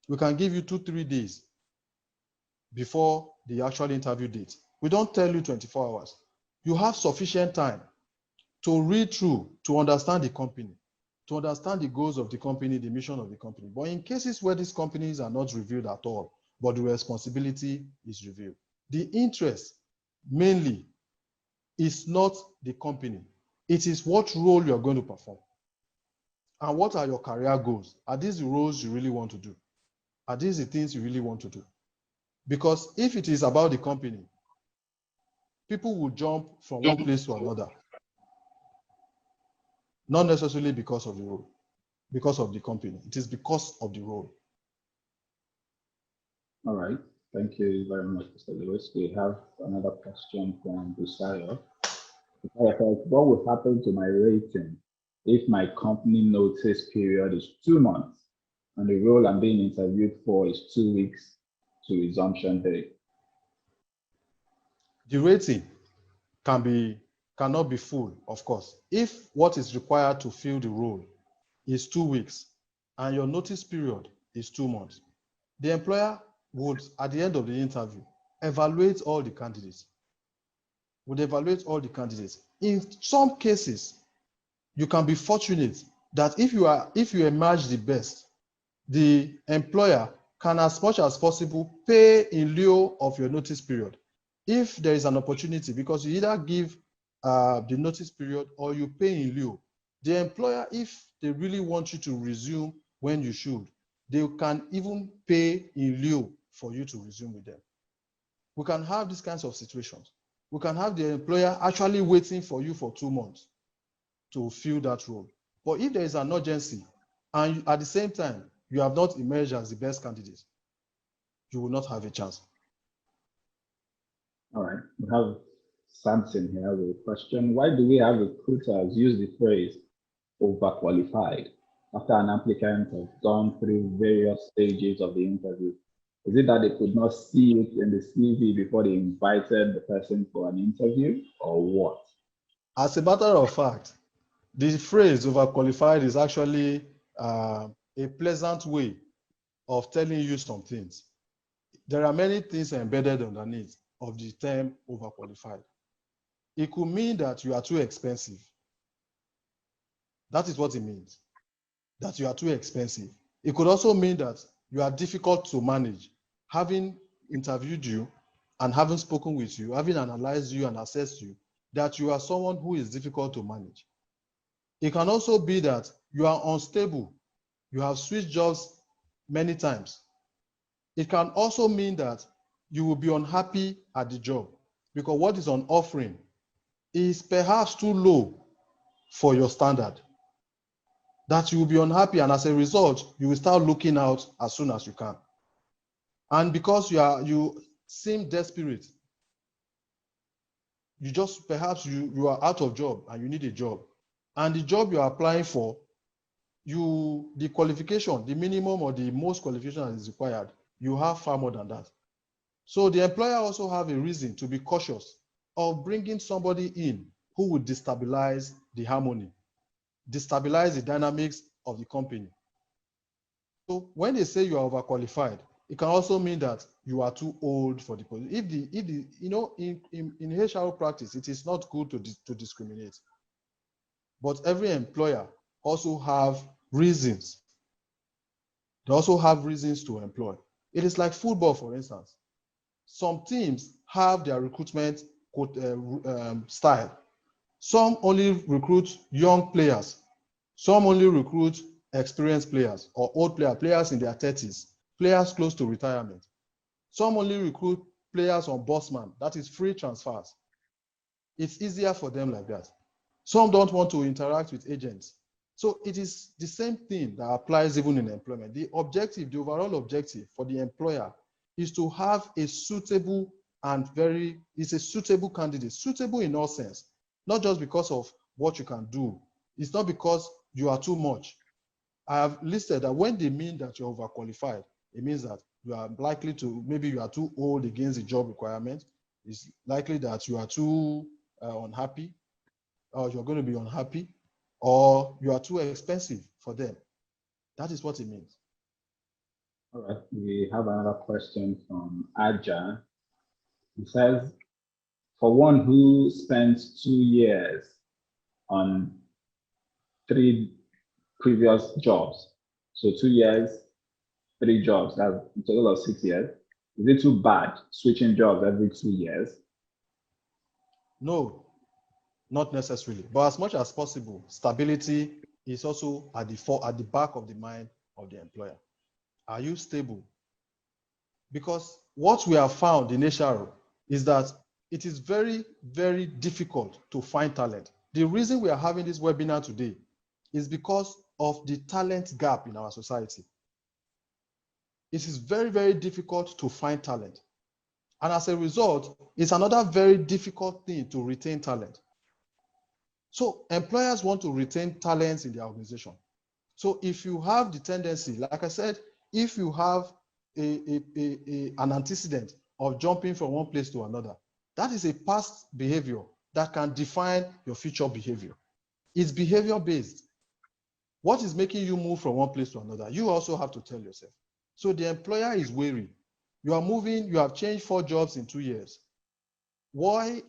we can give you 2-3 days before the actual interview date. We don't tell you 24 hours. You have sufficient time to read through, to understand the company, to understand the goals of the company, the mission of the company. But in cases where these companies are not revealed at all, but the responsibility is revealed, the interest mainly is not the company. It is what role you are going to perform. And what are your career goals? Are these the roles you really want to do? Are these the things you really want to do? Because if it is about the company, people will jump from one place to another. Not necessarily because of the role, because of the company. It is because of the role. All right. Thank you very much, Mr. Lewis. We have another question from Busayo. What will happen to my rating if my company notice period is 2 months and the role I'm being interviewed for is 2 weeks to resumption date? The rating cannot be full, of course. If what is required to fill the role is 2 weeks and your notice period is 2 months, the employer would, at the end of the interview, evaluate all the candidates. In some cases, you can be fortunate that if you emerge the best, the employer can, as much as possible, pay in lieu of your notice period. If there is an opportunity, because you either give the notice period or you pay in lieu, the employer, if they really want you to resume when you should, they can even pay in lieu for you to resume with them. We can have these kinds of situations. We can have the employer actually waiting for you for 2 months to fill that role. But if there is an urgency and at the same time you have not emerged as the best candidate, you will not have a chance. All right. We have Samson here with a question. Why do we have recruiters use the phrase overqualified after an applicant has gone through various stages of the interview? Is it that they could not see it in the CV before they invited the person for an interview, or what? As a matter of fact, the phrase overqualified is actually a pleasant way of telling you some things. There are many things embedded underneath of the term overqualified. It could mean that you are too expensive. That is what it means, that you are too expensive. It could also mean that you are difficult to manage. Having interviewed you and having spoken with you, having analyzed you and assessed you, that you are someone who is difficult to manage. It can also be that you are unstable. you have switched jobs many times. It can also mean that you will be unhappy at the job because what is on offering is perhaps too low for your standard. That you will be unhappy, and as a result, you will start looking out as soon as you can. And because you seem desperate, you just perhaps you are out of job and you need a job. And the job you are applying for, the qualification, the minimum or the most qualification that is required, you have far more than that. So the employer also have a reason to be cautious of bringing somebody in who would destabilize the harmony, destabilize the dynamics of the company. So when they say you are overqualified, it can also mean that you are too old for the position. In HR practice, it is not good to discriminate. But every employer also have reasons. They also have reasons to employ. It is like football, for instance. Some teams have their recruitment style. Some only recruit young players. Some only recruit experienced players or old players in their 30s, players close to retirement. Some only recruit players on busman, that is free transfers. It's easier for them like that. Some don't want to interact with agents. So it is the same thing that applies even in employment. The overall objective for the employer is to have a suitable candidate, suitable in all sense, not just because of what you can do. It's not because you are too much. I have listed that when they mean that you're overqualified, it means that you are likely to, maybe you are too old against the job requirement. It's likely that you are too unhappy, or you're going to be unhappy, or you are too expensive for them. That is what it means. All right, we have another question from Aja. It says, for one who spends 2 years on 3 previous jobs, so 2 years, 3 jobs, that's a total of 6 years, is it too bad switching jobs every 2 years? No, not necessarily, but as much as possible, stability is also at the back of the mind of the employer. Are you stable? Because what we have found in HR is that it is very, very difficult to find talent. The reason we are having this webinar today is because of the talent gap in our society. It is very, very difficult to find talent. And as a result, it's another very difficult thing to retain talent. So employers want to retain talents in their organization. So if you have the tendency, like I said, if you have an antecedent of jumping from one place to another, that is a past behavior that can define your future behavior. It's behavior based. What is making you move from one place to another? You also have to tell yourself. So the employer is wary. You are moving, you have changed 4 jobs in 2 years. Why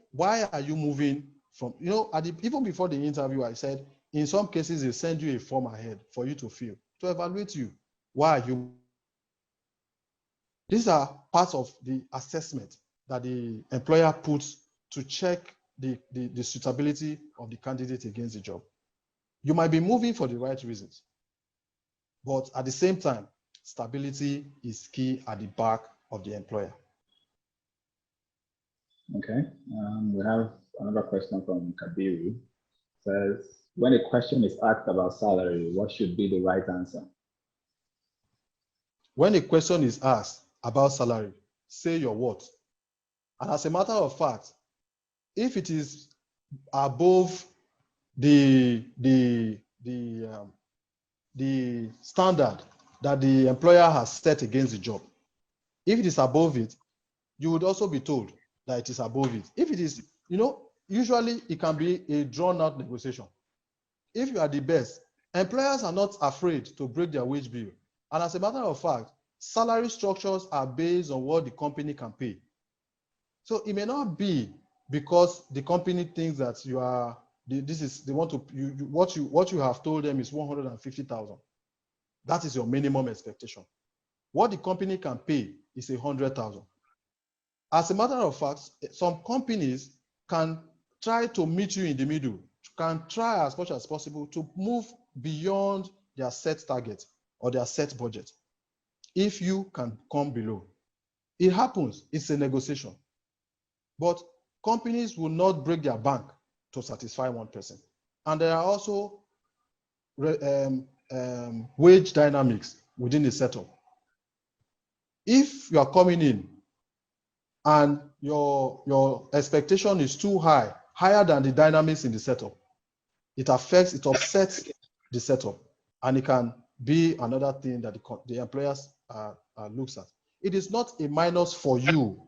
are you moving from, even before the interview, I said, in some cases, they send you a form ahead for you to fill, to evaluate you. Why are you? These are parts of the assessment that the employer puts to check the suitability of the candidate against the job. You might be moving for the right reasons, but at the same time, stability is key at the back of the employer. Okay, we have another question from Kabiru. It says, when a question is asked about salary, what should be the right answer? When a question is asked about salary, say your what. And as a matter of fact, if it is above the standard that the employer has set against the job, if it is above it, you would also be told that it is above it. If it is, usually it can be a drawn out negotiation. If you are the best, employers are not afraid to break their wage bill. And as a matter of fact, salary structures are based on what the company can pay. So it may not be because the company thinks that you are, what you have told them is 150,000. That is your minimum expectation. What the company can pay is 100,000. As a matter of fact, some companies can try to meet you in the middle, can try as much as possible to move beyond their set target or their set budget. If you can come below, it happens, it's a negotiation. But companies will not break their bank to satisfy one person. And there are also wage dynamics within the setup. If you are coming in and your expectation is too high, higher than the dynamics in the setup, it upsets the setup, and it can be another thing that the employers looks at. It is not a minus for you.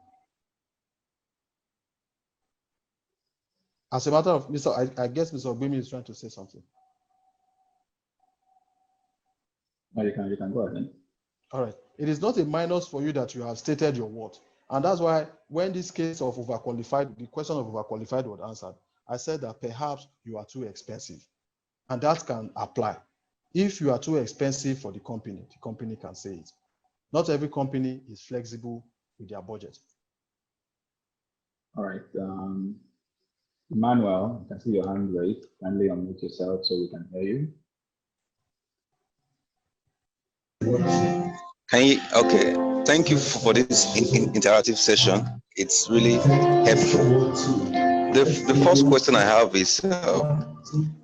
As a matter of, I guess Mr. Ogbimi is trying to say something. No, you can go ahead. All right. It is not a minus for you that you have stated your worth. And that's why when this case of overqualified, the question of overqualified was answered, I said that perhaps you are too expensive. And that can apply. If you are too expensive for the company can say it. Not every company is flexible with their budget. All right. Emmanuel, I can see your hand raised. Kindly unmute yourself so we can hear you. Okay, thank you for this interactive session. It's really helpful. The first question I have is,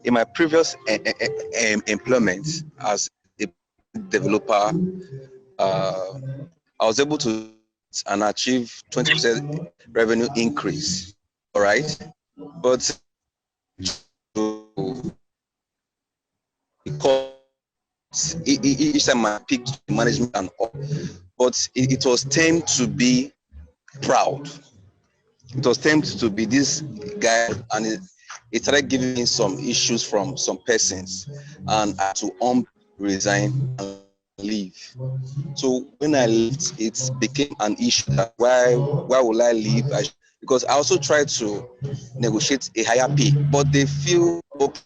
in my previous employment as a developer, I was able to achieve 20% revenue increase, all right? But each time I picked management and all, but it was tend to be proud. It was tend to be this guy, and it started giving me some issues from some persons, and I had to resign and leave. So when I left, it became an issue that why will I leave? Because I also tried to negotiate a higher pay, but they feel okay.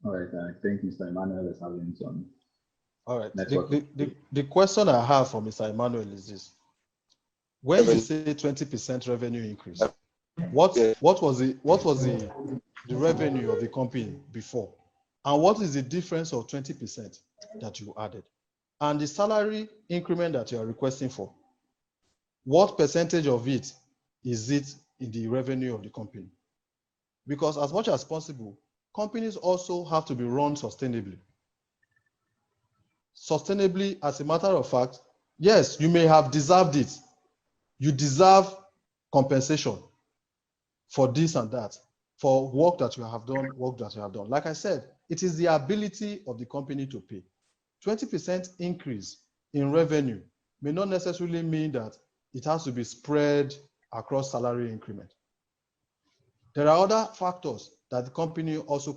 All right, I think Mr. Emmanuel is having some. All right. The question I have for Mr. Emmanuel is this: when you say 20% revenue increase, what was the revenue of the company before, and what is the difference of 20% that you added, and the salary increment that you are requesting for? What percentage of it is it in the revenue of the company? Because as much as possible, companies also have to be run sustainably. Sustainably, as a matter of fact, yes, you may have deserved it. You deserve compensation for this and that, for work that you have done, Like I said, it is the ability of the company to pay. 20% increase in revenue may not necessarily mean that it has to be spread across salary increment. There are other factors that the company also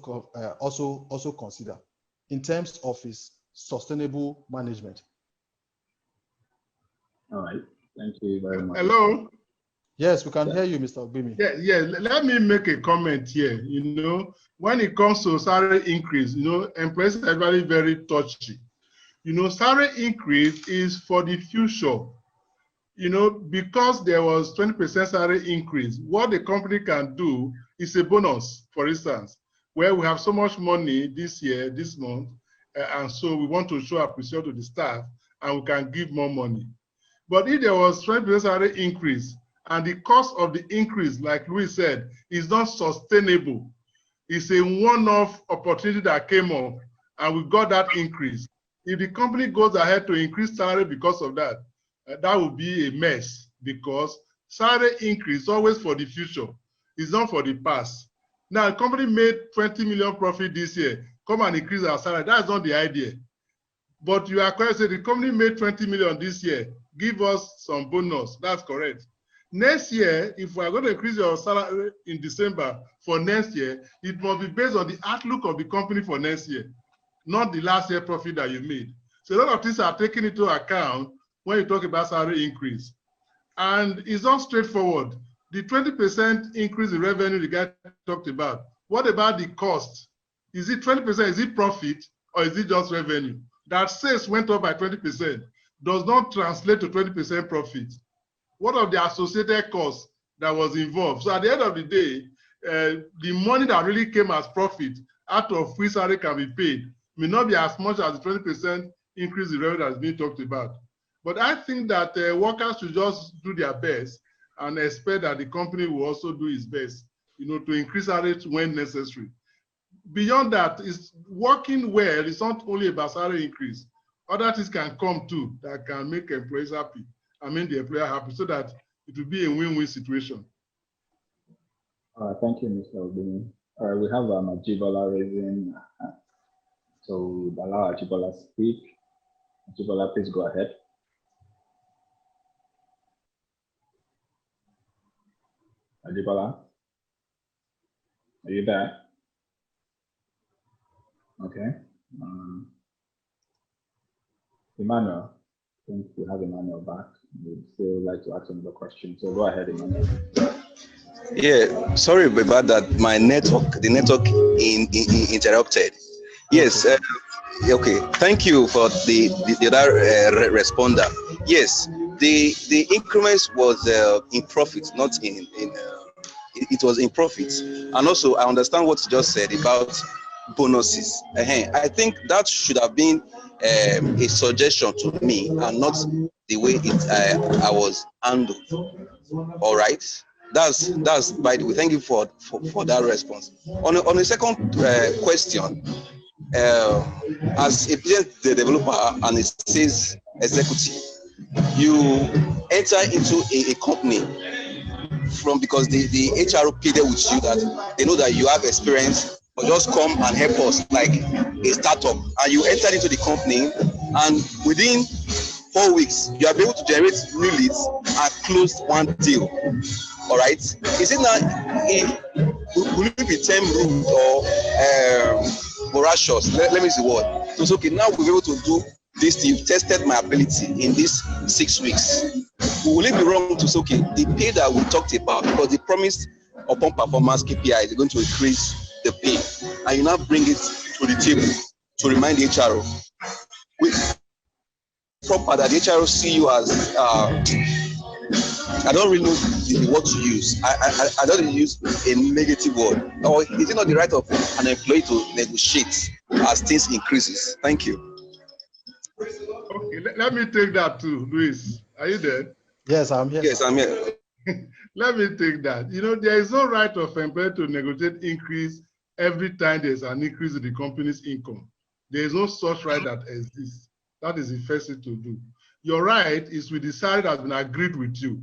consider in terms of its sustainable management. All right, thank you very much. Hello? Yes, we can hear you, Mr. Ogbimi. Yeah, let me make a comment here. When it comes to salary increase, employees are very, very touchy. Salary increase is for the future. Because there was 20% salary increase, what the company can do is a bonus, for instance, where we have so much money this year, this month, and so we want to show appreciation to the staff, and we can give more money. But if there was 20% salary increase, and the cost of the increase, like Louis said, is not sustainable, it's a one-off opportunity that came up, and we got that increase. If the company goes ahead to increase salary because of that, that would be a mess, because salary increase is always for the future. It's not for the past. Now, the company made 20 million profit this year. Come and increase our salary. That's not the idea. But you are correct. The company made 20 million this year. Give us some bonus. That's correct. Next year, if we are going to increase your salary in December for next year, it must be based on the outlook of the company for next year, not the last year profit that you made. So a lot of things are taken into account when you talk about salary increase. And it's not straightforward. The 20% increase in revenue the guy talked about, what about the cost? Is it 20%, is it profit, or is it just revenue? That sales went up by 20% does not translate to 20% profit. What of the associated costs that was involved? So at the end of the day, the money that really came as profit out of which salary can be paid may not be as much as the 20% increase in revenue that is being talked about. But I think that workers should just do their best and expect that the company will also do its best, to increase salary when necessary. Beyond that, is working well is not only about salary increase. Other things can come too that can make employees happy. I mean, the employer happy, so that it will be a win-win situation. Thank you, Mr. Obini. We have Ajibola raising, so allow Ajibola to speak. Ajibola, please go ahead. Ajibola, are you there? Okay. Emmanuel, I think we have Emmanuel back. We'd still like to ask another question. So go ahead, Emmanuel. Yeah, sorry about that. My network, the network interrupted. Yes. Okay. Thank you for the other responder. Yes, the increments was in profit, not in it was in profit. And also, I understand what you just said about bonuses. I think that should have been a suggestion to me and not the way I was handled. All right. That's by the way. Thank you for that response. On the second question, as a business developer and it says executive, you enter into a company because the HR pleaded with you that they know that you have experience, but just come and help us like a startup. And you entered into the company, and within 4 weeks, you are able to generate new leads and close one deal. All right. Is it not? Will it be term rude or voracious? Let me see what. So it's okay. Now we're able to do this. You've tested my ability in these 6 weeks. Will it be wrong to say, okay, the pay that we talked about, because the promise upon performance KPI is going to increase the pay, and you now bring it to the table to remind the HRO. With proper that the HRO see you as I don't really know the word to use. I don't use a negative word. Or is it not the right of an employee to negotiate as things increases? Thank you. Okay, let me take that too, Luis. Are you there? Yes, I'm here. Yes, I'm here. Let me take that. There is no right of employee to negotiate increase every time there's an increase in the company's income. There is no such right that exists. That is the first thing to do. Your right is with the salary that has been agreed with you.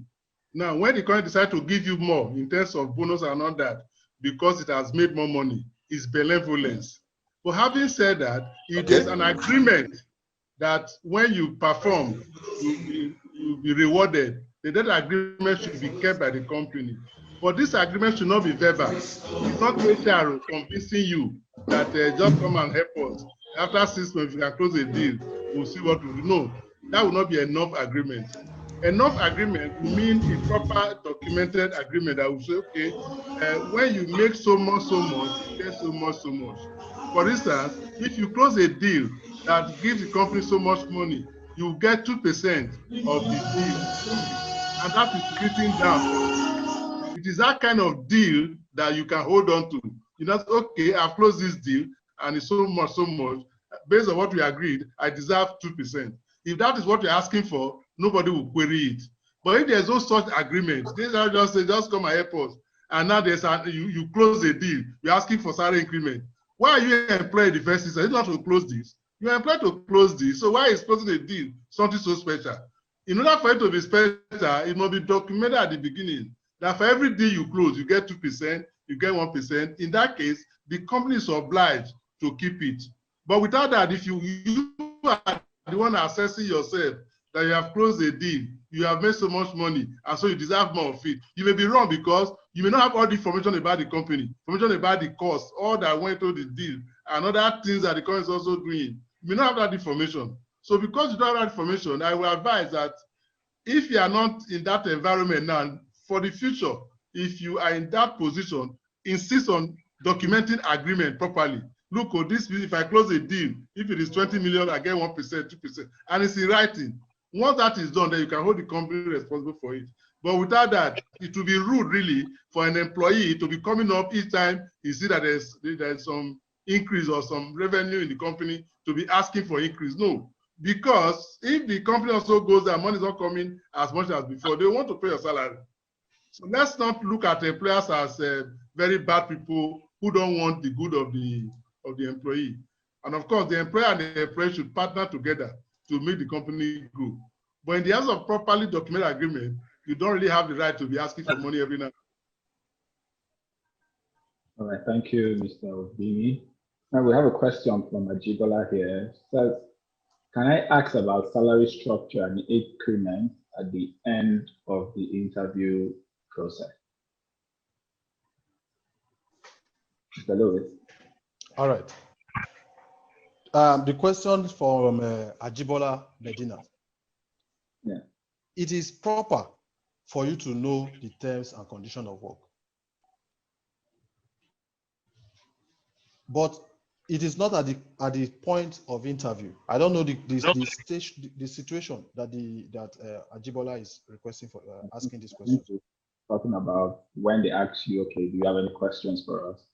Now, when the company decides to give you more in terms of bonus and all that, because it has made more money, it's benevolence. But having said that, if there's an agreement that when you perform, you'll be rewarded, then that agreement should be kept by the company. But this agreement should not be verbal. It's not HR convincing you that just come and help us. After 6 months, you can close a deal, we'll see what we do. No, that will not be enough agreement. Enough agreement will mean a proper documented agreement that will say, okay, when you make so much, you get so much. For instance, if you close a deal that gives the company so much money, you get 2% of the deal, and that is written down. It is that kind of deal that you can hold on to. Okay, I've closed this deal, and it's so much. Based on what we agreed, I deserve 2%. If that is what you're asking for, nobody will query it. But if there's no such agreement, they just say, just come and help us. And now you close the deal, you're asking for salary increment. Why are you employed in the first instance? You don't have to close this. You're employed to close this. So why is closing a deal something so special? In order for it to be special, it must be documented at the beginning that for every deal you close, you get 2%, you get 1%. In that case, the company is obliged to keep it. But without that, if you are the one assessing yourself that you have closed a deal, you have made so much money, and so you deserve more of it, you may be wrong because you may not have all the information about the company, information about the cost, all that went into the deal, and other things that the company is also doing. You may not have that information. So because you don't have that information, I will advise that if you are not in that environment now, for the future, if you are in that position, insist on documenting agreement properly. Look, if I close a deal, if it is 20 million, I get 1%, 2%, and it's in writing. Once that is done, then you can hold the company responsible for it. But without that, it will be rude really for an employee to be coming up each time he see that there's some increase or some revenue in the company to be asking for increase. No, because if the company also goes down, money is not coming as much as before, they want to pay your salary. So let's not look at employers as very bad people who don't want the good of the employee. And of course, the employer and the employee should partner together to make the company grow. But in the hands of properly documented agreement, you don't really have the right to be asking for money every night. All right, thank you, Mr. Obini. Now we have a question from Ajibola here. It says, can I ask about salary structure and increment at the end of the interview process? Mr. Lewis. All right. The question from Ajibola Medina. Yeah. It is proper for you to know the terms and conditions of work. But it is not at the point of interview. I don't know the situation that Ajibola is requesting for asking this question. Talking about when they ask you, okay, do you have any questions for us?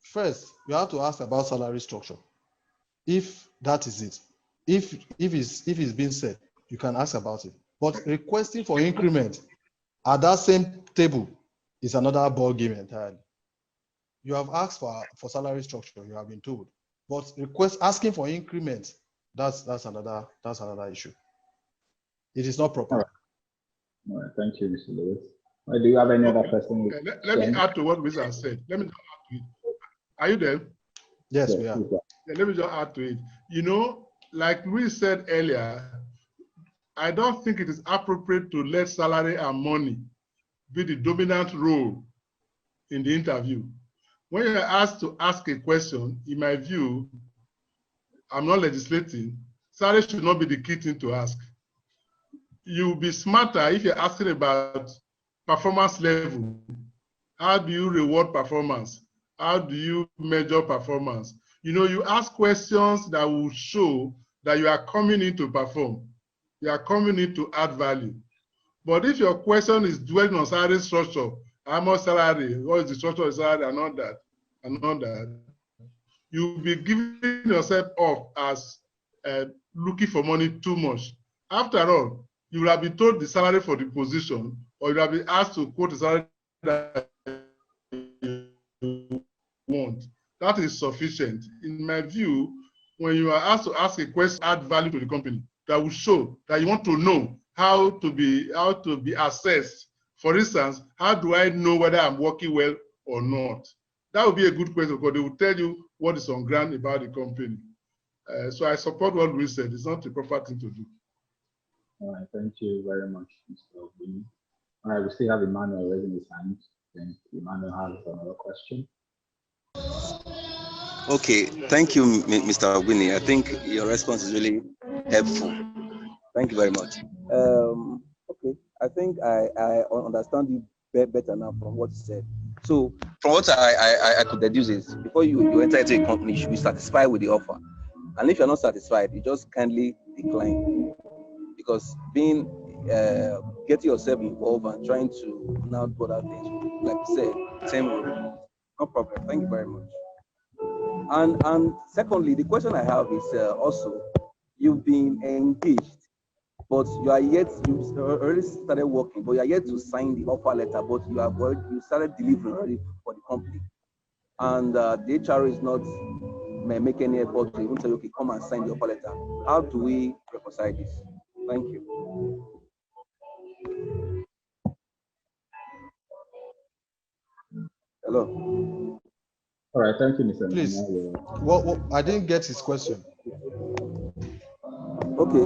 First, you have to ask about salary structure. If that is it, if it's been said, you can ask about it. But requesting for increment at that same table is another ball game entirely. You have asked for salary structure, you have been told. But asking for increment, that's another issue. It is not proper. All right, thank you, Mr. Lewis. Do you have any other question? Okay, let me add to what Mr. said. Let me just add to it. Are you there? Yes, we are. Yeah, let me just add to it. You know, like we said earlier, I don't think it is appropriate to let salary and money be the dominant role in the interview. When you're asked to ask a question, in my view, I'm not legislating, salary should not be the key thing to ask. You'll be smarter if you're asking about performance level. How do you reward performance? How do you measure performance? You know, you ask questions that will show that you are coming in to perform. You are coming in to add value. But if your question is dwelling on salary structure, how much salary, what is the structure of salary, and all that, you'll be giving yourself up as looking for money too much. After all, you will have been told the salary for the position, or you will have been asked to quote the salary that you want. That is sufficient. In my view, when you are asked to ask a question, add value to the company, that will show that you want to know how to be assessed. For instance, how do I know whether I'm working well or not? That would be a good question, because they will tell you what is on ground about the company. So I support what we said. It's not the proper thing to do. All right, thank you very much, Mr. Obini. All right, we still have Emmanuel raising his hand. Then Emmanuel has another question. Okay, thank you, Mr. Obini. I think your response is really helpful. Thank you very much. Okay, I think I understand you better now from what you said. So from what I could deduce is, before you enter into a company, you should be satisfied with the offer. And if you're not satisfied, you just kindly decline. Because getting yourself involved and trying to now do other things, like you said, same rule. No problem. Thank you very much. And secondly, the question I have is also, you've been engaged, but you've already started working, but you are yet to sign the offer letter, but you started delivering already for the company. And the HR is not making any effort to even say, okay, come and sign the offer letter. How do we reconcile this? Thank you. Hello. All right, thank you, Mr. Please. Well, I didn't get his question. Okay.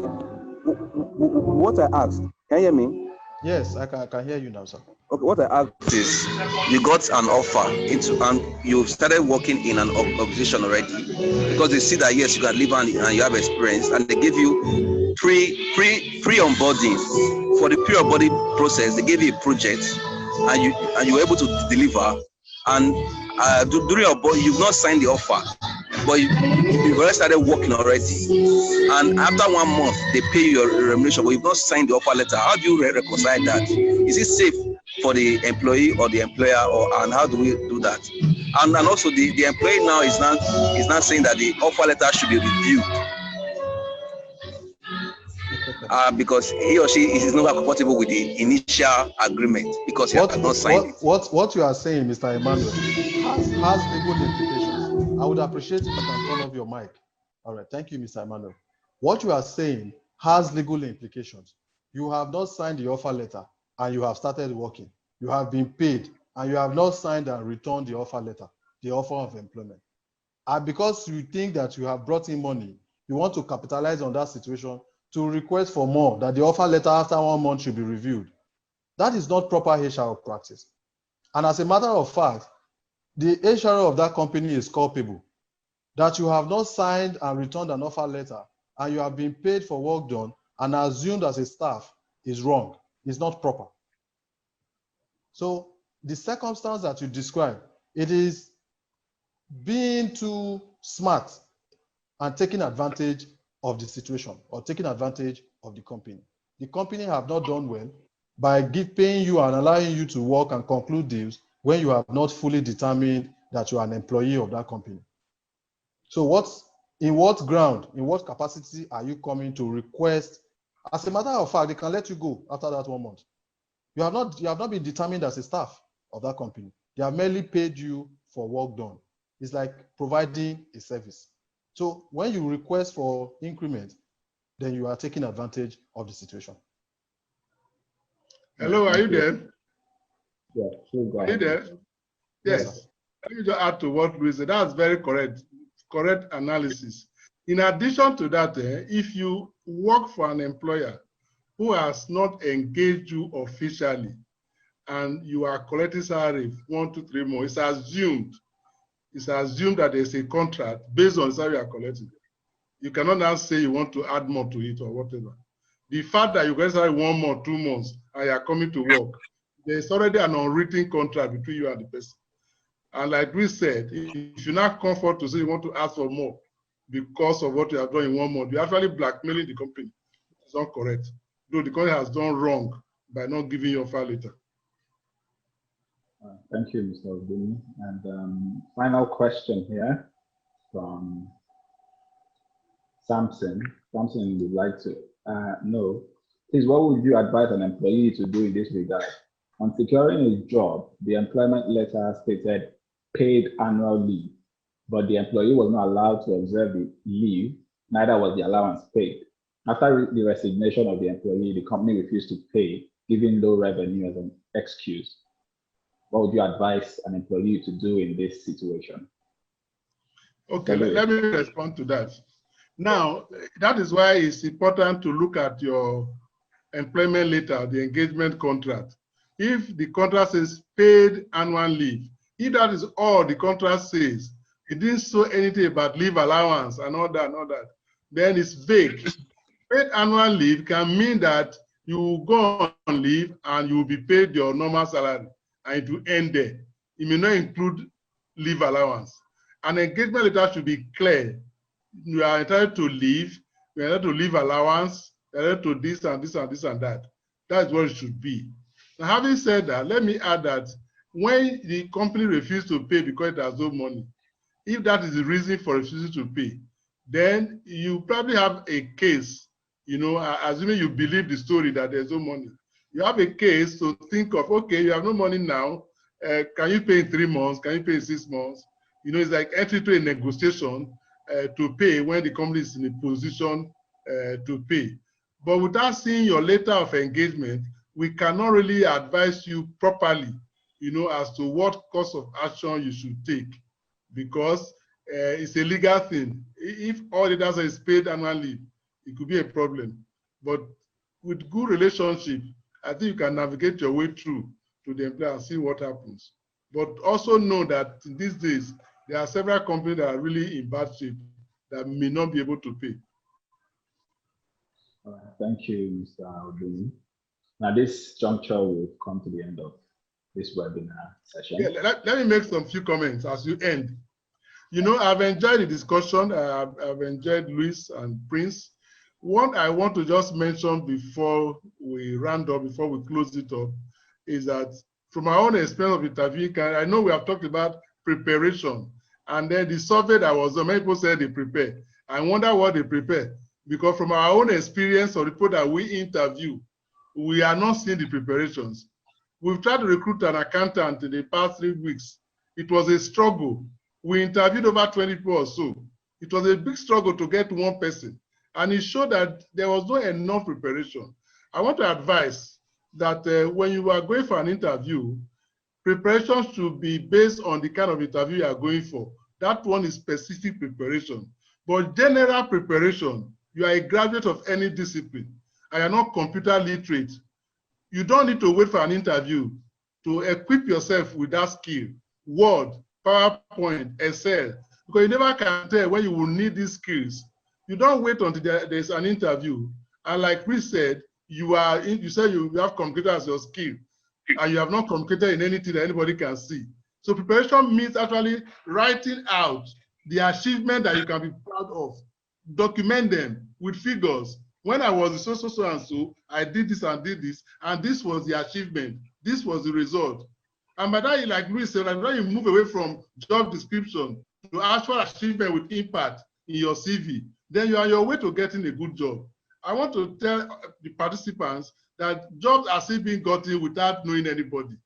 What I asked, can you hear me? Yes, I can hear you now, sir. Okay, what I asked is, you got an offer and you started working in an organization already, because they see that yes, you can live and you have experience, and they give you free onboarding. For the pre-onboarding process, they gave you a project, and you were able to deliver. And during your board, you've not signed the offer, but you've been you've already started working already, and after 1 month they pay you your remuneration, but you've not signed the offer letter. How do you reconcile that? Is it safe for the employee or the employer, and how do we do that? And also the employee now is not saying that the offer letter should be reviewed because he or she is not comfortable with the initial agreement because he has not signed it. What you are saying, Mr. Emmanuel, has legal implications. I would appreciate if you can turn off your mic. All right, thank you, Mr. Emmanuel. What you are saying has legal implications. You have not signed the offer letter and you have started working. You have been paid and you have not signed and returned the offer letter, the offer of employment. And because you think that you have brought in money, you want to capitalize on that situation to request for more, that the offer letter after 1 month should be reviewed. That is not proper HR practice. And as a matter of fact, the HR of that company is culpable. That you have not signed and returned an offer letter and you have been paid for work done and assumed as a staff is wrong, is not proper. So the circumstance that you describe, it is being too smart and taking advantage of the situation or taking advantage of the company. The company have not done well by paying you and allowing you to work and conclude deals when you have not fully determined that you are an employee of that company. So in what ground, in what capacity are you coming to request? As a matter of fact, they can let you go after that 1 month. You have not been determined as a staff of that company. They have merely paid you for work done. It's like providing a service. So when you request for increment, then you are taking advantage of the situation. Hello, are you there? Yeah, sure, go ahead. Are you there? Yes. Let me just add to what we said. That's very correct analysis. In addition to that, if you work for an employer who has not engaged you officially and you are collecting salary 1, 2, 3 more, it's assumed that there's a contract based on the salary you are collecting. You cannot now say you want to add more to it or whatever. The fact that you get salary 1 month, 2 months, and you are coming to work, there's already an unwritten contract between you and the person. And like we said, if you're not comfortable to say you want to ask for more because of what you have done in 1 month, you're actually blackmailing the company. It's not correct. Though the company has done wrong by not giving you offer letter. Thank you, Mr. Obuni. And final question here from Samson. Samson would like to know, please, what would you advise an employee to do in this regard? On securing a job, the employment letter stated paid annual leave, but the employee was not allowed to observe the leave, neither was the allowance paid. After the resignation of the employee, the company refused to pay, giving low revenue as an excuse. What would you advise an employee to do in this situation? Okay, let me respond to that. Now, that is why it's important to look at your employment letter, the engagement contract. If the contract says paid annual leave, if that is all the contract says, it didn't say anything about leave allowance and all that, then it's vague. Paid annual leave can mean that you will go on leave and you will be paid your normal salary and it will end there. It may not include leave allowance. An engagement letter should be clear. You are entitled to leave, you are entitled to leave allowance, you are entitled to this and this and this and that. That's what it should be. Now, having said that, let me add that when the company refuses to pay because it has no money, if that is the reason for refusing to pay, then you probably have a case, assuming you believe the story that there's no money. You have a case to think of, okay, you have no money now, can you pay in 3 months, can you pay in 6 months? It's like entry to a negotiation to pay when the company is in a position to pay. But without seeing your letter of engagement, we cannot really advise you properly, as to what course of action you should take, because it's a legal thing. If all it does is paid annual leave, it could be a problem. But with good relationship, I think you can navigate your way through to the employer and see what happens. But also know that these days, there are several companies that are really in bad shape that may not be able to pay. Thank you, Mr. Obuni. Now, this juncture will come to the end of this webinar session. Yeah, let me make some few comments as you end. You know, I've enjoyed the discussion. I've enjoyed Luis and Prince. One I want to just mention before we round up, before we close it up, is that from our own experience of interviewing, I know we have talked about preparation, and then the survey that was done, many people said they prepare. I wonder what they prepare, because from our own experience of the people that we interview, we are not seeing the preparations. We've tried to recruit an accountant in the past 3 weeks. It was a struggle. We interviewed over 20 people or so. It was a big struggle to get one person. And it showed that there was not enough preparation. I want to advise that when you are going for an interview, preparation should be based on the kind of interview you are going for. That one is specific preparation. But general preparation, you are a graduate of any discipline, and you're not computer literate. You don't need to wait for an interview to equip yourself with that skill. Word, PowerPoint, Excel, because you never can tell when you will need these skills. You don't wait until there's an interview. And like we said, you said you have computer as your skill, and you have not communicated in anything that anybody can see. So preparation means actually writing out the achievement that you can be proud of. Document them with figures. When I was so and so, I did this and did this, and this was the achievement. This was the result. And by that, like Luis said, when you move away from job description to actual achievement with impact in your CV, then you are on your way to getting a good job. I want to tell the participants that jobs are still being gotten without knowing anybody.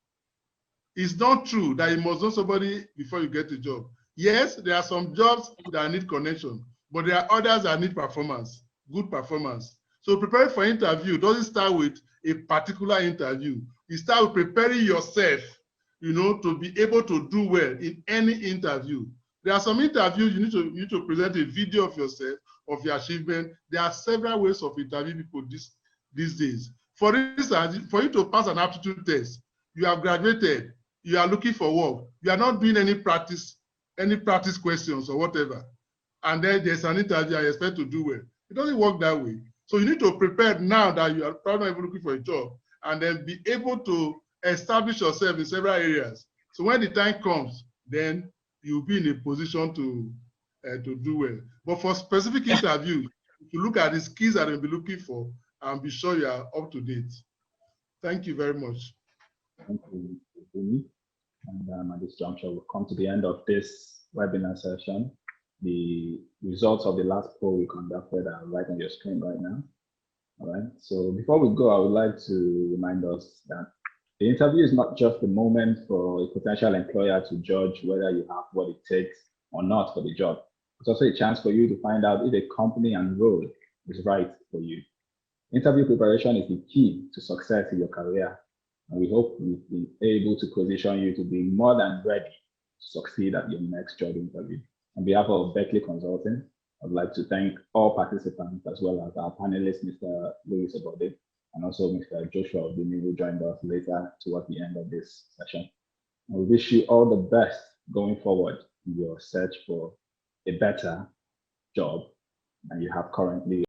It's not true that you must know somebody before you get a job. Yes, there are some jobs that need connection, but there are others that need performance, good performance. So preparing for interview doesn't start with a particular interview. You start with preparing yourself, you know, to be able to do well in any interview. There are some interviews you need to present a video of yourself, of your achievement. There are several ways of interviewing people these days. For instance, for you to pass an aptitude test, you have graduated, you are looking for work, you are not doing any practice questions or whatever, and then there's an interview and you expect to do well. It doesn't work that way. So you need to prepare now that you are probably not even looking for a job, and then be able to establish yourself in several areas. So when the time comes, then you'll be in a position to do well. But for specific interviews, you look at the skills that you'll be looking for and be sure you are up to date. Thank you very much. Thank you. And at this juncture, we'll come to the end of this webinar session. The results of the last poll we conducted are right on your screen right now. All right. So before we go, I would like to remind us that the interview is not just the moment for a potential employer to judge whether you have what it takes or not for the job. It's also a chance for you to find out if a company and role is right for you. Interview preparation is the key to success in your career, and we hope we've been able to position you to be more than ready to succeed at your next job interview. On behalf of Berkeley Consulting, I'd like to thank all participants as well as our panelist, Mr. Louis Obode, and also Mr. Joshua Obini, who joined us later towards the end of this session. I wish you all the best going forward in your search for a better job than you have currently.